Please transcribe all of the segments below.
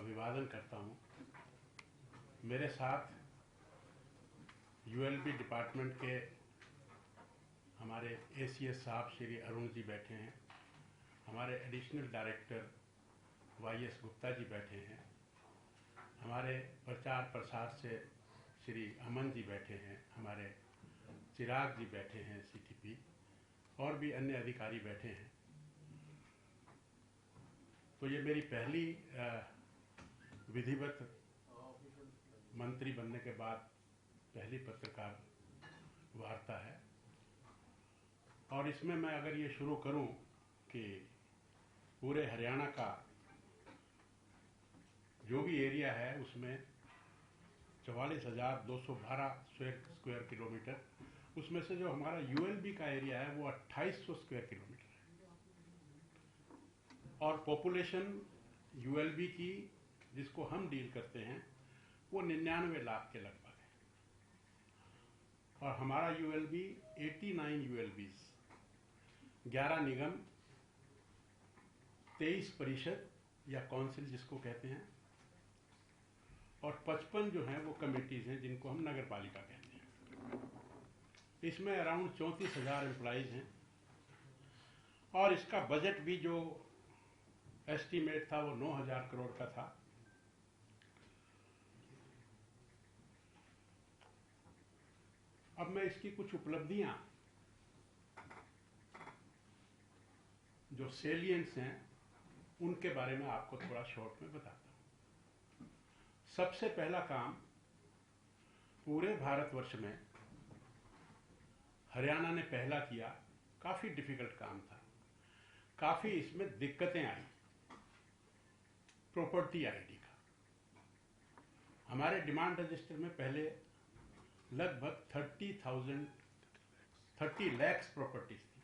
अभिवादन करता हूँ। मेरे साथ यूएलबी डिपार्टमेंट के हमारे एसीएस साहब श्री अरुण जी बैठे हैं, हमारे additional director YS Gupta ji बैठे हैं, हमारे प्रचार प्रसार से श्री अमन जी बैठे हैं, हमारे चिराग जी बैठे हैं सीटीपी, और भी अन्य अधिकारी बैठे हैं। तो ये मेरी पहली विधिवत मंत्री बनने के बाद पहली पत्रकार वार्ता है, और इसमें मैं अगर ये शुरू करूं कि पूरे हरियाणा का जो भी एरिया है उसमें 44,212 स्क्वायर किलोमीटर, उसमें से जो हमारा यूएलबी का एरिया है वो 2800 स्क्वायर किलोमीटर है, और पॉपुलेशन यूएलबी की जिसको हम डील करते हैं वो 99 लाख के लगभग है, और हमारा यूएलबी 89 यूएलबीज, 11 निगम, 23 परिषद या काउंसिल जिसको कहते हैं, और 55 जो हैं वो कमेटीज हैं जिनको हम नगर पालिका कहते हैं। इसमें अराउंड 34,000 एम्प्लॉइज हैं, और इसका बजट भी जो एस्टीमेट था वो 9,000 करोड़ का था। अब मैं इसकी कुछ उपलब्धियां जो सेलियंट्स हैं उनके बारे में आपको थोड़ा शॉर्ट में बताता हूं। सबसे पहला काम, पूरे भारतवर्ष में हरियाणा ने पहला किया, काफी डिफिकल्ट काम था, काफी इसमें दिक्कतें आई, प्रॉपर्टी आईडी का। हमारे डिमांड रजिस्टर में पहले लगभग 30 लाख प्रॉपर्टीज थी।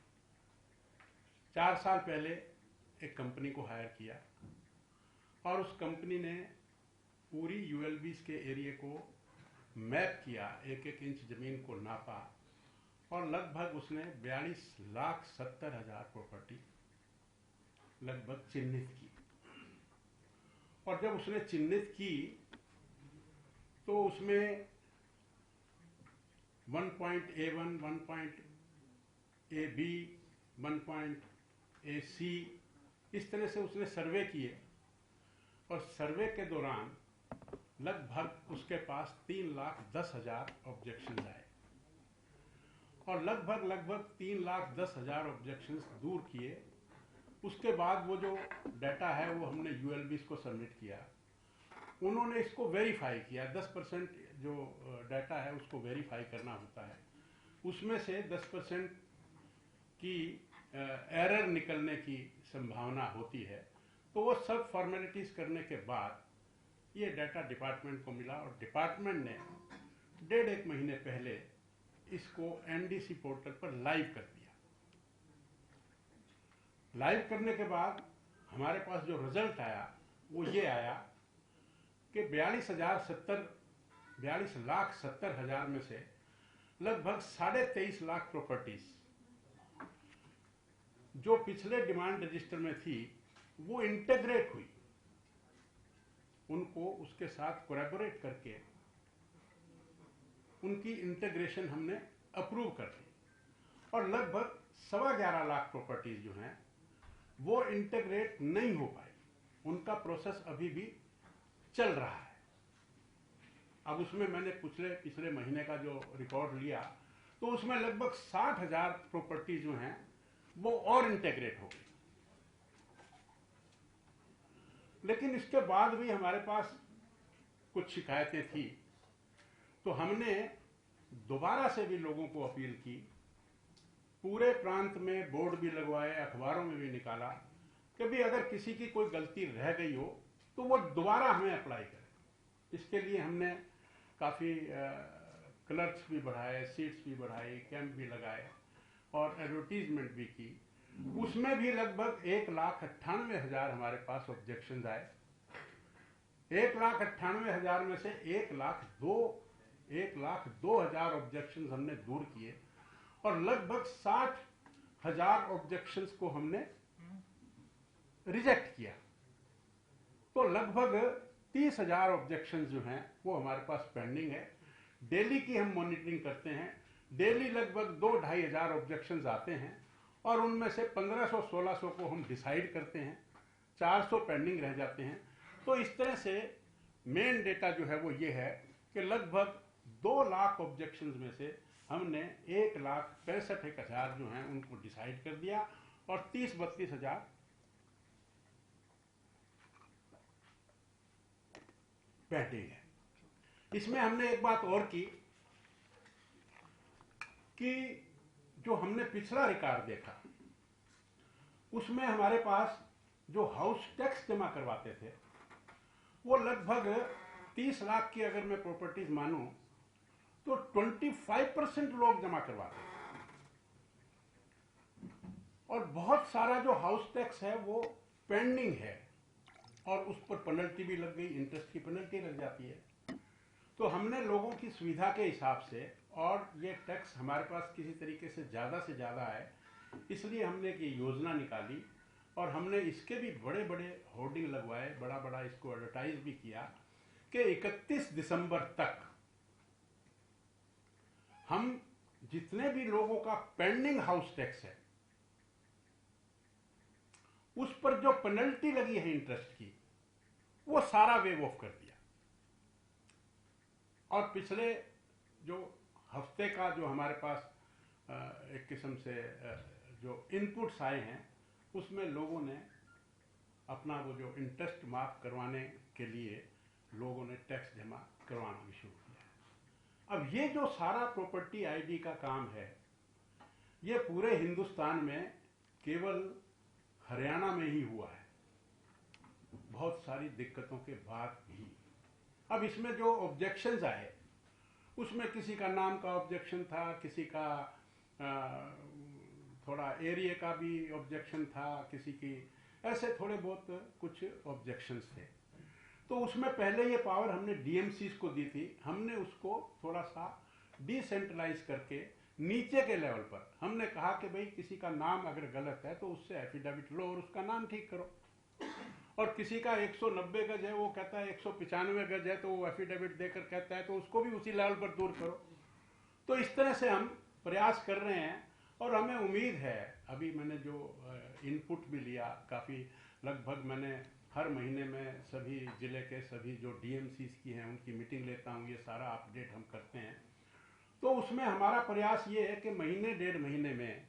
4 साल पहले एक कंपनी को हायर किया, और उस कंपनी ने पूरी यूएलबीज के एरिया को मैप किया, 1-1 इंच जमीन को नापा, और लगभग उसने 42,70,000 प्रॉपर्टी लगभग चिन्हित की। और जब उसने चिन्हित की तो उसमें 1.A1, 1.AB, 1.AC इस तरह से उसने सर्वे किए, और सर्वे के दौरान लगभग उसके पास 3,10,000 ऑब्जेक्शंस आए, और लगभग 3,10,000 ऑब्जेक्शंस दूर किए। उसके बाद वो जो डाटा है वो हमने यूएलबीज को सबमिट किया, उन्होंने इसको वेरीफाई किया। 10% जो डाटा है उसको वेरीफाई करना होता है, उसमें से 10% की एरर निकलने की संभावना होती है। तो वो सब फॉर्मेलिटीज करने के बाद ये डाटा डिपार्टमेंट को मिला, और डिपार्टमेंट ने 1.5 महीने पहले इसको एनडीसी पोर्टल पर लाइव कर दिया। लाइव करने के बाद हमारे पास जो रिजल्ट आया वो ये आया कि 42,70,000 में से लगभग 23.5 लाख प्रॉपर्टीज जो पिछले डिमांड रजिस्टर में थी वो इंटीग्रेट हुई, उनको उसके साथ कोलैबोरेट करके उनकी इंटीग्रेशन हमने अप्रूव कर दी, और लगभग 11.25 लाख प्रॉपर्टीज जो हैं वो इंटीग्रेट नहीं हो पाई, उनका प्रोसेस अभी भी चल रहा है। अब उसमें मैंने पिछले महीने का जो रिकॉर्ड लिया तो उसमें लगभग 60,000 प्रॉपर्टी जो हैं वो और इंटीग्रेट हो गई। लेकिन इसके बाद भी हमारे पास कुछ शिकायतें थी, तो हमने दोबारा से भी लोगों को अपील की, पूरे प्रांत में बोर्ड भी लगवाए, अखबारों में भी निकाला कि भी अगर किसी की कोई गलती रह गई हो तो वो दोबारा हमें अप्लाई करे। इसके लिए हमने काफ़ी क्लर्क्स भी बढ़ाए, सीट्स भी बढ़ाई, कैंप भी लगाए, और एडवर्टीजमेंट भी की। उसमें भी लगभग 1,98,000 हमारे पास ऑब्जेक्शंस आए। 1,98,000 में से 1,02,000 ऑब्जेक्शंस हमने दूर किए, और लगभग 60,000 ऑब्जेक्शंस को हमने रिजेक्ट किया। तो लगभग 30,000 ऑब्जेक्शन जो हैं वो हमारे पास पेंडिंग है। डेली की हम मॉनिटरिंग करते हैं, डेली लगभग 2-2.5 हजार ऑब्जेक्शन आते हैं और उनमें से 1500-1600 को हम डिसाइड करते हैं, 400 पेंडिंग रह जाते हैं। तो इस तरह से मेन डेटा जो है वो ये है कि लगभग 2 लाख ऑब्जेक्शन में से हमने 1,65,000 जो हैं उनको डिसाइड कर दिया और 30-32 हजार पेंडिंग है। इसमें हमने एक बात और की कि जो हमने पिछला रिकॉर्ड देखा उसमें हमारे पास जो हाउस टैक्स जमा करवाते थे वो लगभग 30 लाख की अगर मैं प्रॉपर्टीज मानूं तो 25% लोग जमा करवाते थे और बहुत सारा जो हाउस टैक्स है वो पेंडिंग है और उस पर पेनल्टी भी लग गई, इंटरेस्ट की पेनल्टी लग जाती है। तो हमने लोगों की सुविधा के हिसाब से और ये टैक्स हमारे पास किसी तरीके से ज्यादा आए इसलिए हमने एक योजना निकाली और हमने इसके भी बड़े बड़े होर्डिंग लगवाए, बड़ा इसको एडवर्टाइज भी किया कि 31 दिसंबर तक हम जितने भी लोगों का पेंडिंग हाउस टैक्स है उस पर जो पेनल्टी लगी है इंटरेस्ट की वो सारा वेव ऑफ कर दिया। और पिछले जो हफ्ते का जो हमारे पास एक किस्म से जो इनपुट्स आए हैं उसमें लोगों ने अपना वो जो इंटरेस्ट माफ करवाने के लिए लोगों ने टैक्स जमा करवाना भी शुरू किया। अब ये जो सारा प्रॉपर्टी आईडी का काम है ये पूरे हिंदुस्तान में केवल हरियाणा में ही हुआ है, बहुत सारी दिक्कतों के बाद भी। अब इसमें जो ऑब्जेक्शंस आए उसमें किसी का नाम का ऑब्जेक्शन था, किसी का थोड़ा एरिया का भी ऑब्जेक्शन था, किसी की ऐसे थोड़े बहुत कुछ ऑब्जेक्शंस थे। तो उसमें पहले ये पावर हमने डीएमसीज को दी थी, हमने उसको थोड़ा सा डिसेंट्रलाइज करके नीचे के लेवल पर हमने कहा कि भाई किसी का नाम अगर गलत है तो उससे एफिडेविट लो और उसका नाम ठीक करो, और किसी का 190 गज है वो कहता है 195 गज है तो वो एफिडेविट देकर कहता है तो उसको भी उसी लेवल पर दूर करो। तो इस तरह से हम प्रयास कर रहे हैं और हमें उम्मीद है, अभी मैंने जो इनपुट भी लिया काफ़ी, लगभग मैंने हर महीने में सभी जिले के सभी जो डीएमसीज की हैं उनकी मीटिंग लेता हूँ, ये सारा अपडेट हम करते हैं। तो उसमें हमारा प्रयास ये है कि महीने 1.5 महीने में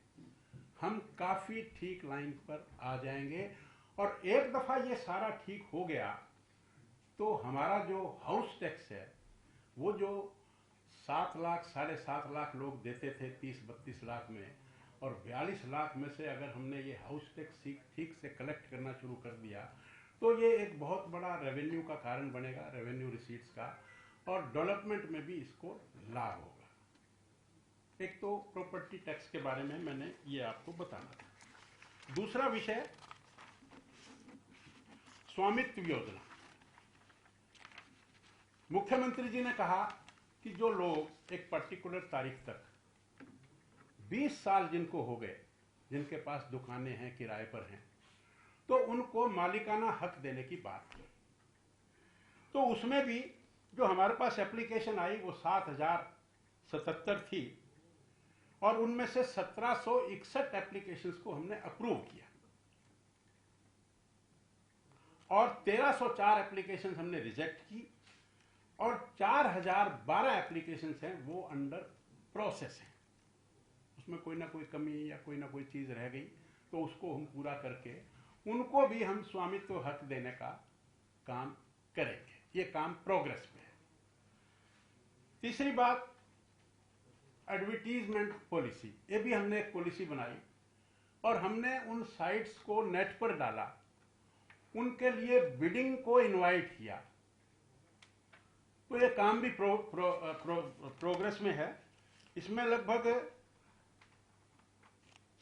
हम काफ़ी ठीक लाइन पर आ जाएंगे और एक दफ़ा ये सारा ठीक हो गया तो हमारा जो हाउस टैक्स है वो जो 7 लाख 7.5 लाख लोग देते थे 30-32 लाख में, और 42 लाख में से अगर हमने ये हाउस टैक्स ठीक से कलेक्ट करना शुरू कर दिया तो ये एक बहुत बड़ा रेवेन्यू का कारण बनेगा, रेवेन्यू रिसीट्स का, और डेवलपमेंट में भी इसको लाभ होगा। एक तो प्रॉपर्टी टैक्स के बारे में मैंने ये आपको बताना था। दूसरा विषय स्वामित्व योजना। मुख्यमंत्री जी ने कहा कि जो लोग एक पर्टिकुलर तारीख तक 20 साल जिनको हो गए, जिनके पास दुकानें हैं, किराए पर हैं, तो उनको मालिकाना हक देने की बात की। तो उसमें भी जो हमारे पास एप्लीकेशन आई वो 7,077 थी और उनमें से 1761 एप्लीकेशंस को हमने अप्रूव किया और 1304 एप्लीकेशंस हमने रिजेक्ट की और 4012 एप्लीकेशंस हैं वो अंडर प्रोसेस हैं। उसमें कोई ना कोई कमी या कोई ना कोई चीज रह गई तो उसको हम पूरा करके उनको भी हम स्वामित्व हक देने का काम करेंगे। ये काम प्रोग्रेस में है। तीसरी बात, एडवर्टीजमेंट पॉलिसी। ये भी हमने एक पॉलिसी बनाई और हमने उन साइट्स को नेट पर डाला, उनके लिए बिडिंग को इनवाइट किया। तो ये काम भी प्रोग्रेस में है। इसमें लगभग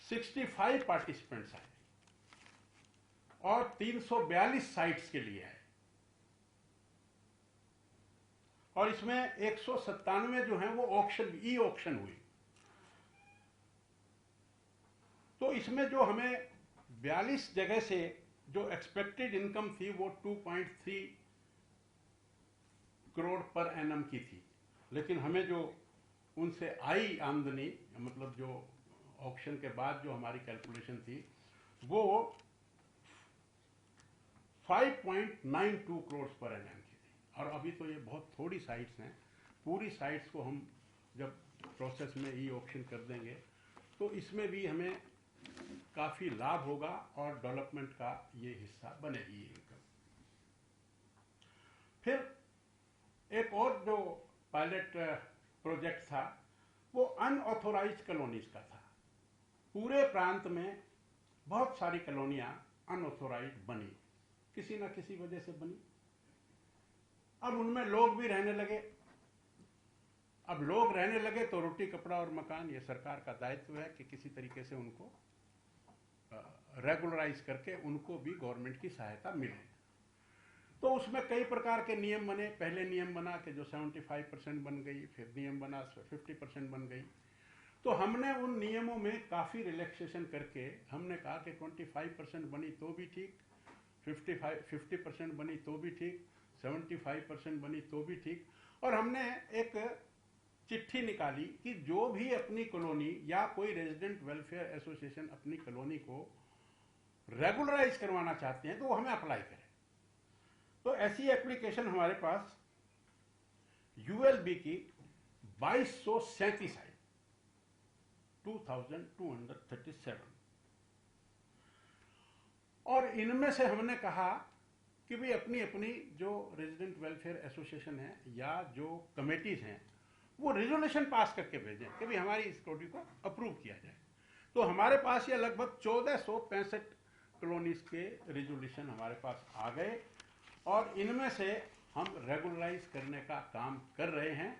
65 पार्टिसिपेंट्स आए और 342 साइट्स के लिए है और इसमें 197 जो हैं वो ऑक्शन, ई ऑक्शन हुई। तो इसमें जो हमें 42 जगह से जो एक्सपेक्टेड इनकम थी वो 2.3 करोड़ पर एनम की थी, लेकिन हमें जो उनसे आई आमदनी, मतलब जो ऑक्शन के बाद जो हमारी कैलकुलेशन थी, वो 5.92 करोड़ पर एनम की थी। और अभी तो ये बहुत थोड़ी साइट्स हैं, पूरी साइट्स को हम जब प्रोसेस में ई ऑक्शन कर देंगे तो इसमें भी हमें काफ़ी लाभ होगा और डेवलपमेंट का ये हिस्सा बनेगी इनकम। फिर एक और जो पायलट प्रोजेक्ट था वो अनऑथोराइज्ड कॉलोनीज का था। पूरे प्रांत में बहुत सारी कॉलोनियां अनऑथोराइज्ड बनी, किसी न किसी वजह से बनी। अब उनमें लोग भी रहने लगे। अब लोग रहने लगे तो रोटी कपड़ा और मकान, ये सरकार का दायित्व है कि किसी तरीके से उनको रेगुलराइज करके उनको भी गवर्नमेंट की सहायता मिले। तो उसमें कई प्रकार के नियम बने। पहले नियम बना कि जो 75% बन गई, फिर नियम बना 50% बन गई। तो हमने उन नियमों में काफ़ी रिलैक्सेशन करके हमने कहा कि 25% बनी तो भी ठीक, 50% बनी तो भी ठीक, 75% बनी तो भी ठीक। और हमने एक चिट्ठी निकाली कि जो भी अपनी कॉलोनी या कोई रेजिडेंट वेलफेयर एसोसिएशन अपनी कॉलोनी को रेगुलराइज करवाना चाहते हैं तो वो हमें अप्लाई करें। तो ऐसी एप्लीकेशन हमारे पास यूएलबी की 2237 आई, 2237। और इनमें से हमने कहा कि भी अपनी अपनी जो रेजिडेंट वेलफेयर एसोसिएशन है या जो कमेटीज हैं वो रेजोल्यूशन पास करके भेजें कि भी हमारी इस कॉलोनी को अप्रूव किया जाए। तो हमारे पास ये लगभग 1465 कॉलोनीज के रेजोल्यूशन हमारे पास आ गए और इनमें से हम रेगुलराइज करने का काम कर रहे हैं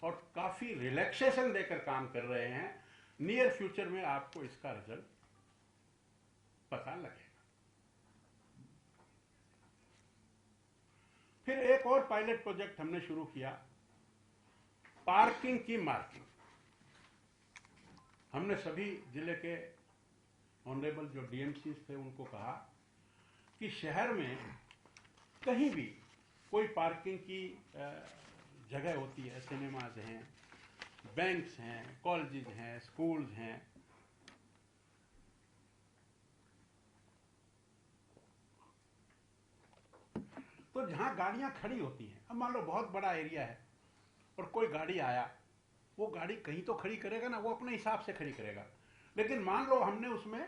और काफी रिलैक्सेशन देकर काम कर रहे हैं। नियर फ्यूचर में आपको इसका रिजल्ट पता लगेगा। फिर एक और पायलट प्रोजेक्ट हमने शुरू किया, पार्किंग की मार्किंग। हमने सभी जिले के ऑनरेबल जो डीएमसी थे उनको कहा कि शहर में कहीं भी कोई पार्किंग की जगह होती है, सिनेमाज हैं, बैंक्स हैं, कॉलेजेस हैं, स्कूल्स हैं, तो जहां गाड़ियां खड़ी होती हैं, अब मान लो बहुत बड़ा एरिया है और कोई गाड़ी आया, वो गाड़ी कहीं तो खड़ी करेगा ना, वो अपने हिसाब से खड़ी करेगा। लेकिन मान लो हमने उसमें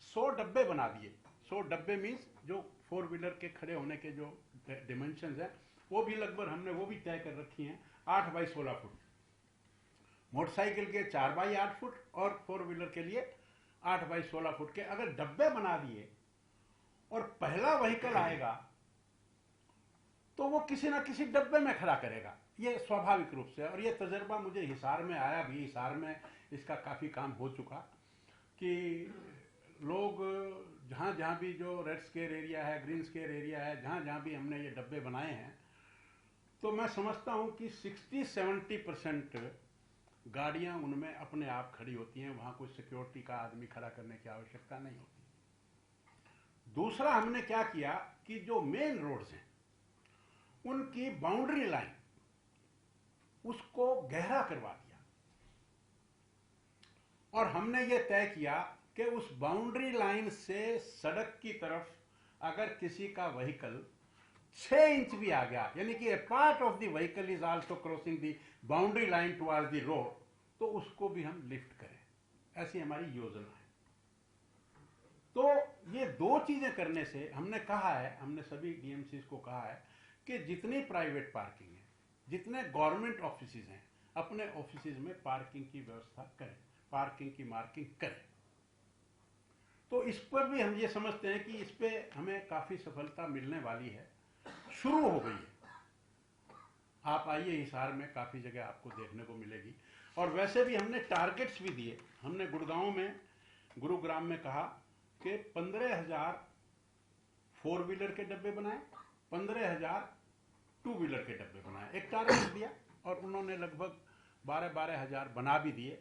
100 डब्बे बना दिए। 100 डब्बे मीन्स जो 4 व्हीलर के खड़े होने के जो डिमेंशंस हैं वो भी लगभग हमने वो भी तय कर रखी हैं, 8 बाई 16 फुट, मोटरसाइकिल के 4 बाई 8 फुट और 4 व्हीलर के लिए 8 बाई 16 फुट के अगर डब्बे बना दिए और पहला व्हीकल आएगा तो वो किसी ना किसी डब्बे में खड़ा करेगा, ये स्वाभाविक रूप से। और ये तजर्बा मुझे हिसार में आया भी, हिसार में इसका काफी काम हो चुका कि लोग जहां जहां भी जो रेड स्केयर एरिया है, ग्रीन स्केयर एरिया है, जहां जहां भी हमने ये डब्बे बनाए हैं, तो मैं समझता हूं कि 60-70% गाड़ियां उनमें अपने आप खड़ी होती हैं, वहां कोई सिक्योरिटी का आदमी खड़ा करने की आवश्यकता नहीं होती। दूसरा हमने क्या किया कि जो मेन रोड्स हैं उनकी बाउंड्री लाइन उसको गहरा करवा दिया और हमने ये तय किया कि उस बाउंड्री लाइन से सड़क की तरफ अगर किसी का व्हीकल 6 इंच भी आ गया, यानी कि a part of the vehicle is also crossing the boundary line towards the road, तो उसको भी हम लिफ्ट करें। ऐसी हमारी योजना है। तो ये दो चीजें करने से हमने कहा है, हमने सभी डीएमसी को कहा है कि जितनी प्राइवेट पार्किंग है, जितने गवर्नमेंट ऑफिसेज हैं, अपने ऑफिसेज में पार्किंग की व्यवस्था करें, पार्किंग की मार्किंग करें। तो इस पर भी हम ये समझते हैं कि इस पे हमें काफी सफलता मिलने वाली है, शुरू हो गई है। आप आइए, हिसार में काफी जगह आपको देखने को मिलेगी। और वैसे भी हमने टारगेट्स भी दिए। हमने गुड़गांव में, गुरुग्राम में कहा कि 15,000 4 व्हीलर के डब्बे बनाए, 15,000 2 व्हीलर के डब्बे बनाए, एक टारगेट दिया और उन्होंने लगभग 12,000 बना भी दिए।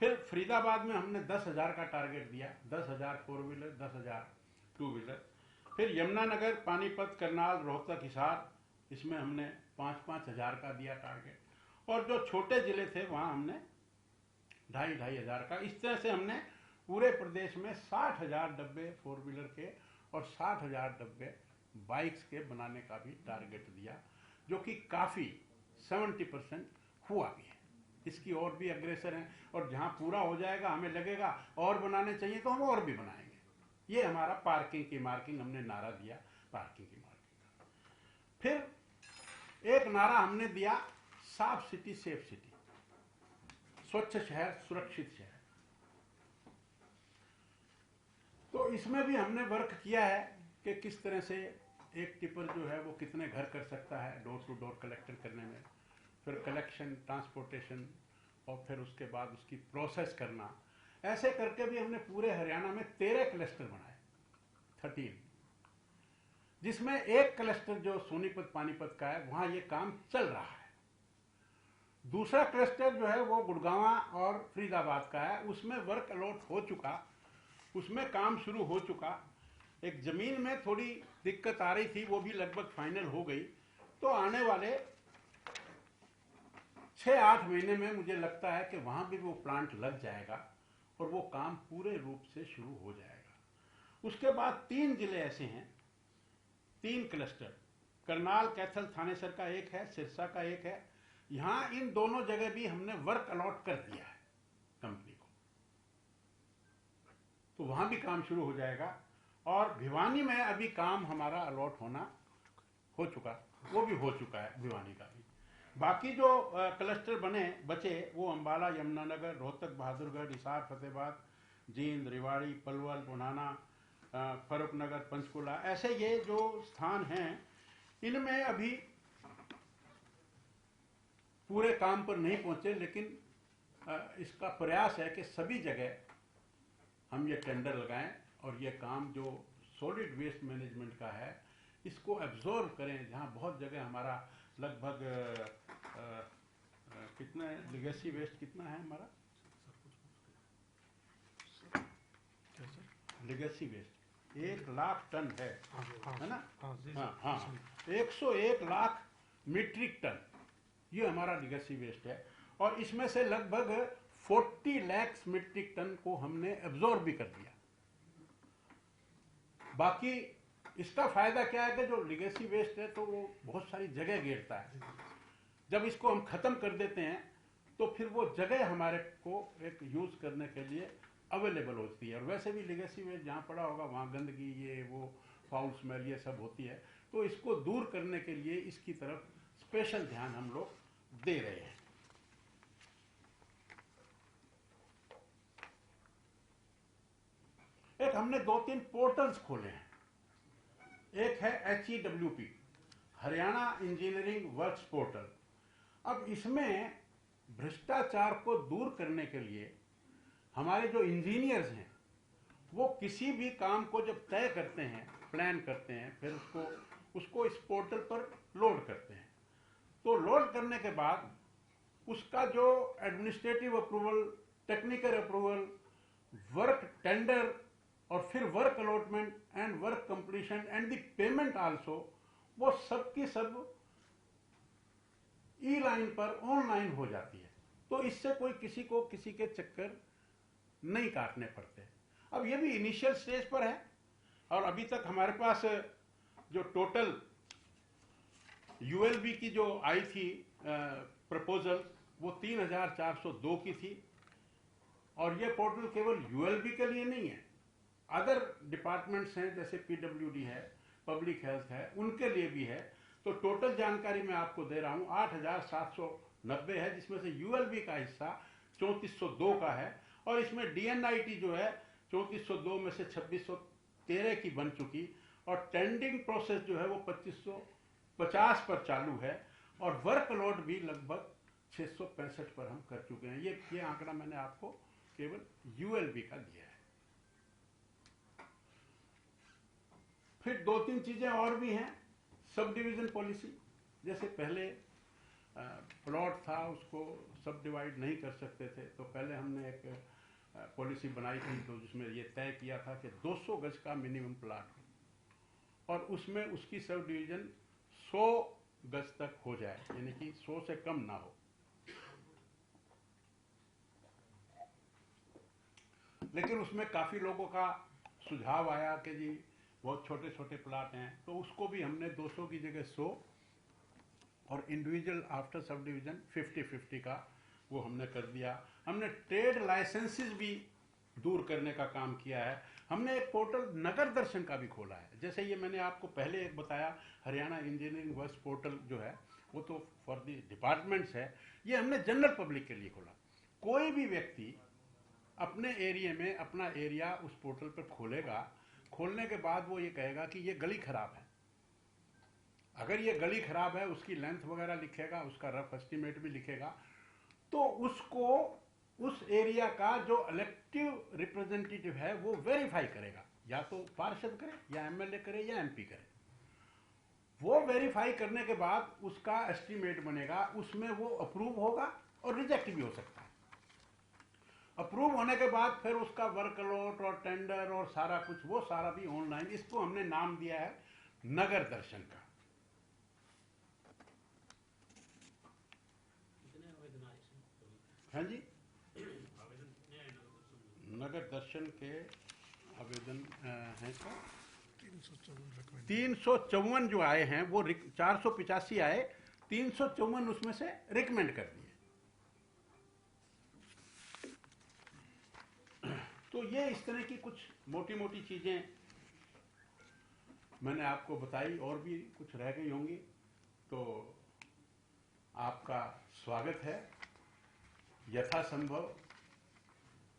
फिर फरीदाबाद में हमने 10,000 का टारगेट दिया, 10,000 4 व्हीलर, 10,000 2 व्हीलर। फिर यमुनानगर, पानीपत, करनाल, रोहतक, हिसार इसमें हमने 5-5 हजार का दिया टारगेट, और जो छोटे जिले थे वहां हमने 2,500 हजार का। इस तरह से हमने पूरे प्रदेश में 60,000 डब्बे 4 व्हीलर के और 60,000 डब्बे बाइक्स के बनाने का भी टारगेट दिया, जो कि काफी 70% हुआ भी है। इसकी और भी अग्रेसर हैं, और जहां पूरा हो जाएगा हमें लगेगा और बनाने चाहिए तो हम और भी बनाएंगे। ये हमारा पार्किंग की मार्किंग, हमने नारा दिया पार्किंग की मार्किंग। फिर एक नारा हमने दिया साफ सिटी सेफ सिटी, स्वच्छ शहर सुरक्षित शहर। तो इसमें भी हमने वर्क किया है कि किस तरह से एक टिपर जो है वो कितने घर कर सकता है डोर टू डोर कलेक्टर करने में, फिर कलेक्शन, ट्रांसपोर्टेशन, और फिर उसके बाद उसकी प्रोसेस करना। ऐसे करके भी हमने पूरे हरियाणा में 13 क्लस्टर बनाए, 13, जिसमें एक क्लस्टर जो सोनीपत पानीपत का है वहां ये काम चल रहा है। दूसरा क्लस्टर जो है वो गुड़गांव और फरीदाबाद का है, उसमें वर्क अलॉट हो चुका, उसमें काम शुरू हो चुका। एक जमीन में थोड़ी दिक्कत आ रही थी, वो भी लगभग फाइनल हो गई। तो आने वाले 6-8 महीने में मुझे लगता है कि वहां भी वो प्लांट लग जाएगा और वो काम पूरे रूप से शुरू हो जाएगा। उसके बाद 3 जिले ऐसे हैं, 3 क्लस्टर, करनाल, कैथल, थानेसर का एक है, सिरसा का एक है। यहां इन दोनों जगह भी हमने वर्क अलॉट कर दिया है कंपनी को, तो वहां भी काम शुरू हो जाएगा। और भिवानी में अभी काम हमारा अलॉट होना हो चुका, वो भी हो चुका है भिवानी का भी। बाकी जो क्लस्टर बचे वो अंबाला, यमुनानगर, रोहतक, बहादुरगढ़, हिसार, फतेहाबाद, जींद, रेवाड़ी, पलवल, बुनाना, फरुखनगर, पंचकुला, ऐसे ये जो स्थान हैं, इनमें अभी पूरे काम पर नहीं पहुंचे, लेकिन इसका प्रयास है कि सभी जगह हम ये टेंडर लगाएं और ये काम जो सॉलिड वेस्ट मैनेजमेंट का है इसको एब्जॉर्व करें। जहां बहुत जगह हमारा लगभग कितना लिगेसी वेस्ट कितना है हमारा, लिगेसी वेस्ट 1 लाख टन है ना? हाँ, 101 लाख मीट्रिक टन ये हमारा लिगेसी वेस्ट है, और इसमें से लगभग 40 लाख मीट्रिक टन को हमने एब्जॉर्ब भी कर दिया। बाकी इसका फायदा क्या है कि जो लिगेसी वेस्ट है तो वो बहुत सारी जगह घेरता है। जब इसको हम खत्म कर देते हैं तो फिर वो जगह हमारे को एक यूज करने के लिए अवेलेबल होती है। और वैसे भी लिगेसी वेस्ट जहाँ पड़ा होगा वहाँ गंदगी, ये वो फाउल स्मेल ये सब होती है, तो इसको दूर करने के लिए इसकी तरफ स्पेशल ध्यान हम लोग दे रहे हैं। एक हमने 2-3 पोर्टल्स खोले हैं। एक है HEWP, Haryana engineering works portal. अब इसमें भ्रष्टाचार को दूर करने के लिए हमारे जो इंजीनियर्स हैं वो किसी भी काम को जब तय करते हैं, प्लान करते हैं, फिर उसको इस पोर्टल पर लोड करते हैं। तो लोड करने के बाद उसका जो administrative approval, technical approval, work tender, और फिर work allotment and work completion and the payment also, वो सब की सब ई लाइन पर ऑनलाइन हो जाती है। तो इससे कोई किसी को किसी के चक्कर नहीं काटने पड़ते। अब ये भी इनिशियल स्टेज पर है, और अभी तक हमारे पास जो टोटल यूएलबी की जो आई थी प्रपोजल वो 3,402 की थी। और ये पोर्टल केवल यूएलबी के लिए नहीं है, अदर डिपार्टमेंट्स हैं जैसे पीडब्ल्यूडी है, पब्लिक हेल्थ है, उनके लिए भी है। तो टोटल जानकारी मैं आपको दे रहा हूं 8,790 है, जिसमें से यूएलबी का हिस्सा 3,402 का है, और इसमें डीएनआईटी जो है 3,402 में से 2,613 की बन चुकी, और टेंडिंग प्रोसेस जो है वो 2,550 पर चालू है, और वर्क लोड भी लगभग 665 पर हम कर चुके हैं। ये आंकड़ा मैंने आपको केवल यूएलबी का दिया है। फिर 2-3 चीजें और भी हैं। सब डिवीजन पॉलिसी, जैसे पहले प्लॉट था उसको सब डिवाइड नहीं कर सकते थे, तो पहले हमने एक पॉलिसी बनाई थी तो जिसमें ये तय किया था कि 200 गज का मिनिमम प्लॉट हो, और उसमें उसकी सब डिवीजन 100 गज तक हो जाए, यानी कि 100 से कम ना हो। लेकिन उसमें काफ़ी लोगों का सुझाव आया कि जी बहुत छोटे छोटे प्लाट हैं, तो उसको भी हमने 200 की जगह 100 और इंडिविजुअल आफ्टर सब डिवीजन 50-50 का वो हमने कर दिया। हमने ट्रेड लाइसेंसेस भी दूर करने का काम किया है। हमने एक पोर्टल नगर दर्शन का भी खोला है। जैसे ये मैंने आपको पहले एक बताया, हरियाणा इंजीनियरिंग वर्क्स पोर्टल जो है वो तो फॉर द डिपार्टमेंट्स है, ये हमने जनरल पब्लिक के लिए खोला। कोई भी व्यक्ति अपने एरिया में अपना एरिया उस पोर्टल पर खोलेगा, खोलने के बाद वो ये कहेगा कि ये गली खराब है। अगर ये गली खराब है, उसकी लेंथ वगैरह लिखेगा, उसका रफ एस्टिमेट भी लिखेगा, तो उसको उस एरिया का जो इलेक्टिव रिप्रेजेंटेटिव है वो वेरीफाई करेगा, या तो पार्षद करे या एमएलए करे या एमपी करे। वो वेरीफाई करने के बाद उसका एस्टिमेट बनेगा, उसमें वो अप्रूव होगा और रिजेक्ट भी हो सकता है। अप्रूव होने के बाद फिर उसका वर्कलोड और टेंडर और सारा कुछ, वो सारा भी ऑनलाइन। इसको हमने नाम दिया है नगर दर्शन का। हाँ जी, नगर दर्शन के आवेदन हैं तो 354 जो आए हैं, वो 485 आए, 354 उसमें से रिकमेंड कर दिए। तो ये इस तरह की कुछ मोटी मोटी चीजें मैंने आपको बताई, और भी कुछ रह गई होंगी तो आपका स्वागत है। यथासंभव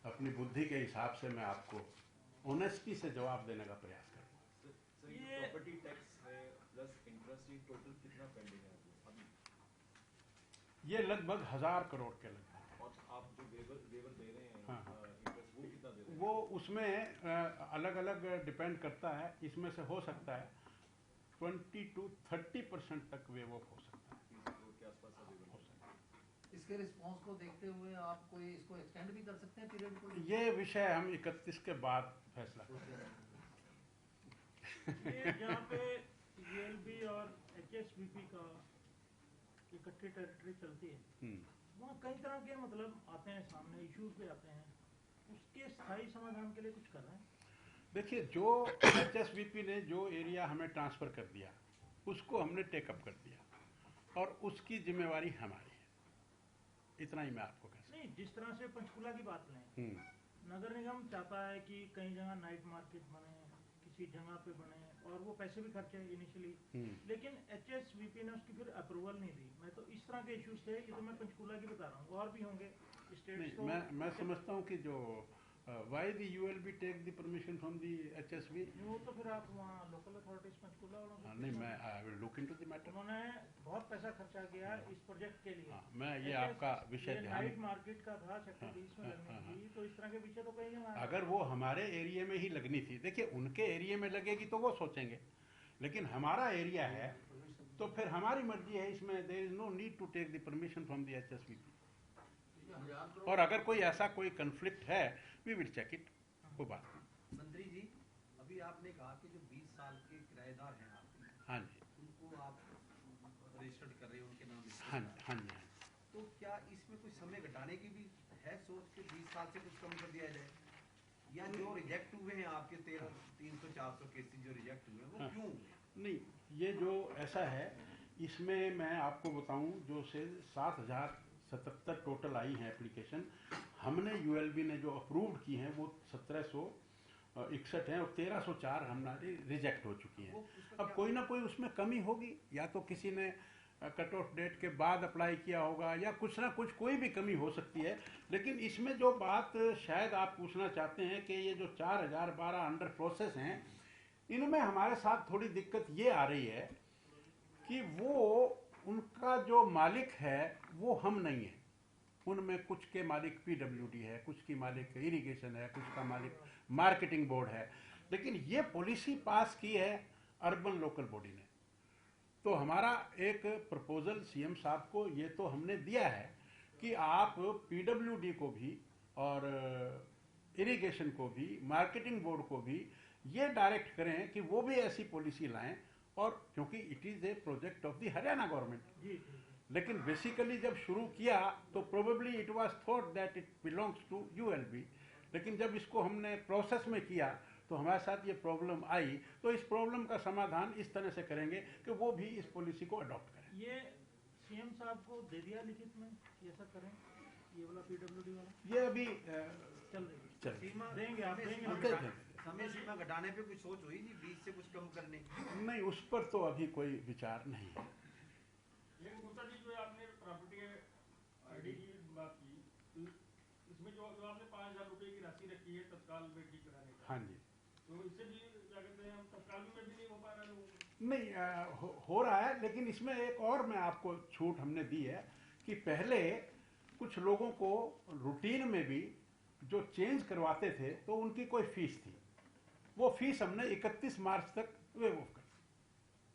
अपनी बुद्धि के हिसाब से मैं आपको ऑनेस्टी से जवाब देने का प्रयास करूंगा। सर, ये प्रॉपर्टी टैक्स है प्लस इंटरेस्ट, ये टोटल कितना पेंडिंग है अभी? ये लगभग 1000 करोड़ के लगभग। और आप जो वेवर दे रहे हैं, हाँ, इंटरेस्ट वो कितना दे रहे हैं? वो उसमें अलग अलग डिपेंड करता है। इसमें से हो सकता है 20 to 30% तक वेव ऑफ हो सकता है। 30 करोड़ के आसपास का वेवर हो सकता है। इसके रिस्पांस को देखते हुए आप कोई इसको एक्सटेंड भी कर सकते हैं पीरियड को? ये विषय हम 31 के बाद फैसला करेंगे। ये जहाँ पे यूएलबी और एचएसबीपी का इकट्ठी टेरिटरी चलती है, वहाँ कई तरह के मतलब आते हैं सामने, इश्यूज भी आते हैं। उसके स्थायी समाधान के लिए कुछ कर रहे हैं? देखिए, जो एचएसबीपी ने जो एरिया हमें ट्रांसफर कर दिया, उसको हमने टेकअप कर दिया और उसकी जिम्मेवारी हमारी है। इतना ही मैं आपको कह सकता नहीं, जिस तरह से पंचकुला की बात लें, हूँ। नगर निगम चाहता है कि कई जगह नाइट मार्केट बने, किसी जगह पे बने, और वो पैसे भी खर्चे इनिशियली, लेकिन एचएसबीपी ने उसकी फिर अप्रूवल नहीं दी। मैं तो इस तरह के इश्यूज थे, ये तो मैं पंचकुला की बता रहा हूँ, और भी होंगे स्टेट्स। नहीं, मैं समझता हूँ कि जो why the ULB take the permission from the HSB, वो तो फिर आप वहाँ लोकल अथॉरिटीज पंचकुला वालों से नहीं, मैं I will look into the matter. उन्होंने बहुत पैसा खर्चा किया इस प्रोजेक्ट के लिए। मैं ये आपका विषय ध्यान, नाइट मार्केट का था सेक्टर 20 में लगनी थी, तो इस तरह के विषय तो कहीं नहीं। अगर वो हमारे एरिया में ही लगनी थी, देखिए उनके एरिया में लगेगी तो वो सोचेंगे, लेकिन हमारा एरिया है तो फिर हमारी मर्जी है। इसमें there is no need to take the permission from the HSBP. और अगर कोई ऐसा कोई कन्फ्लिक्ट है, वी विल चेक इट, कोई बात नहीं। मंत्री जी, अभी आपने कहा कि जो 20 साल के किराएदार हैं आपके, हाँ जी, उनको आप रजिस्टर्ड कर रहे हैं, उनके नाम लिस्ट हाँ कर रहे हैं। हाँ जी, हाँ। तो क्या इसमें कुछ समय घटाने की भी है सोच के 20 साल से कुछ कम कर दिया जाए? या जो रिजेक्ट हुए हैं आपके 300-400 केसेस जो रिजेक्ट हुए हैं, वो हाँ। क्यों हुए? नहीं, ये जो ऐसा है, इसमें मैं आपको बताऊं, जो से 7077 टोटल आई हैं एप्लीकेशन, हमने यूएलबी ने जो अप्रूव्ड की हैं वो 1761 हैं और 1304 हमारी रिजेक्ट हो चुकी हैं। अब कोई ना कोई उसमें कमी होगी, या तो किसी ने कट ऑफ डेट के बाद अप्लाई किया होगा, या कुछ ना कुछ कोई भी कमी हो सकती है। लेकिन इसमें जो बात शायद आप पूछना चाहते हैं कि ये जो 4012 अंडर प्रोसेस हैं, इनमें हमारे साथ थोड़ी दिक्कत ये आ रही है कि वो उनका जो मालिक है वो हम नहीं है। उनमें कुछ के मालिक पीडब्ल्यूडी है, कुछ की मालिक इरिगेशन है, कुछ का मालिक मार्केटिंग बोर्ड है। लेकिन ये पॉलिसी पास की है अर्बन लोकल बॉडी ने। तो हमारा एक प्रपोजल सीएम साहब को ये तो हमने दिया है कि आप पीडब्ल्यूडी को भी और इरिगेशन को भी, मार्केटिंग बोर्ड को भी ये डायरेक्ट करें कि वो भी ऐसी पॉलिसी लाएं और क्योंकि it is a project of the Haryana government, जी जी लेकिन बेसिकली जब शुरू किया तो probably it was thought that it belongs to ULB, लेकिन जब इसको हमने प्रोसेस में किया तो हमारे साथ ये प्रॉब्लम आई, तो इस प्रॉब्लम का समाधान इस तरह से करेंगे कि वो भी इस पॉलिसी को अडॉप्ट करें। ये सीएम साहब को दे दिया लिखित में, ये सब करें, ये वाला पीडब्ल्यूडी वाला ये अभी चल रही है, चल सीमा देंगे आप, देंगे हम ना। दे देंगे। समय सीमा घटाने पे कुछ सोच हुई जी, 20 से कुछ कम करने की? नहीं, उस पर तो अभी कोई विचार नहीं है। लेकिन गुप्ता जी, जो आपने प्रॉपर्टी आईडी की बात की, तो इसमें जो आपने 5,000 रुपए की राशि रखी है तत्काल में ठीक कराने का, हाँ जी, तो इससे भी क्या कहते हैं, तत्काल में भी नहीं हो पा रहा है लोगों को। नहीं हो रहा है, लेकिन इसमें एक और मैं आपको छूट हमने दी है कि पहले कुछ लोगों को रूटीन में भी जो चेंज करवाते थे तो उनकी कोई फीस थी, वो फीस हमने 31 मार्च तक वेव ऑफ कर दी।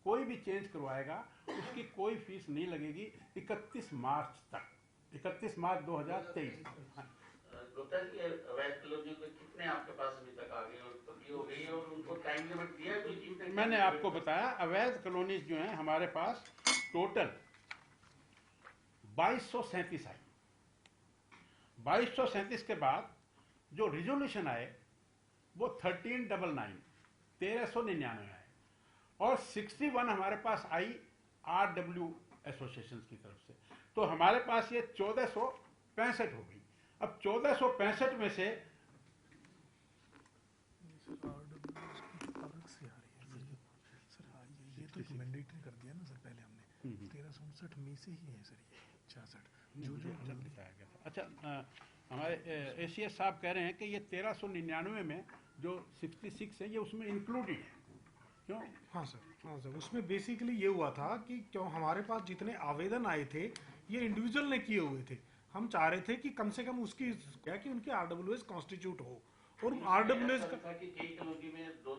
कोई भी चेंज करवाएगा उसकी कोई फीस नहीं लगेगी 31 मार्च तक, 31 मार्च 2023 तक। हाँ। गुप्ता जी, अवैध कॉलोनी में कितने आपके पास अभी तक आ गए और पक्की हो गई, और उनको टाइम लिमिट दिया है कोई? मैंने आपको बताया अवैध कॉलोनीज जो हैं हमारे पास टोटल 2237 आई। 2237 के बाद जो रिजोल्यूशन आए वो 1399 आए, और 61 हमारे पास आई RW एसोसिएशन की तरफ से, तो हमारे पास ये 1465 हो गई। अब 1465 में से ये तो मैंडेटरी कर दिया ना सर, पहले हमने 1359 में से ही है सर, ये 66 जो जल्दी बताया गया था। अच्छा, हमारे एसीएस साहब कह रहे हैं कि ये 1399 में जो 66 है ये उसमें इंक्लूडेड है, क्यों? हाँ सर, उसमें बेसिकली ये हुआ था कि क्यों हमारे पास जितने आवेदन आए थे ये इंडिविजुअल ने किए हुए थे, हम चाह रहे थे कि कम से कम उसकी क्या कि उनकी आरडब्ल्यूएस कॉन्स्टिट्यूट हो, और आरडब्ल्यूएस का कि कई कॉलोनी में दो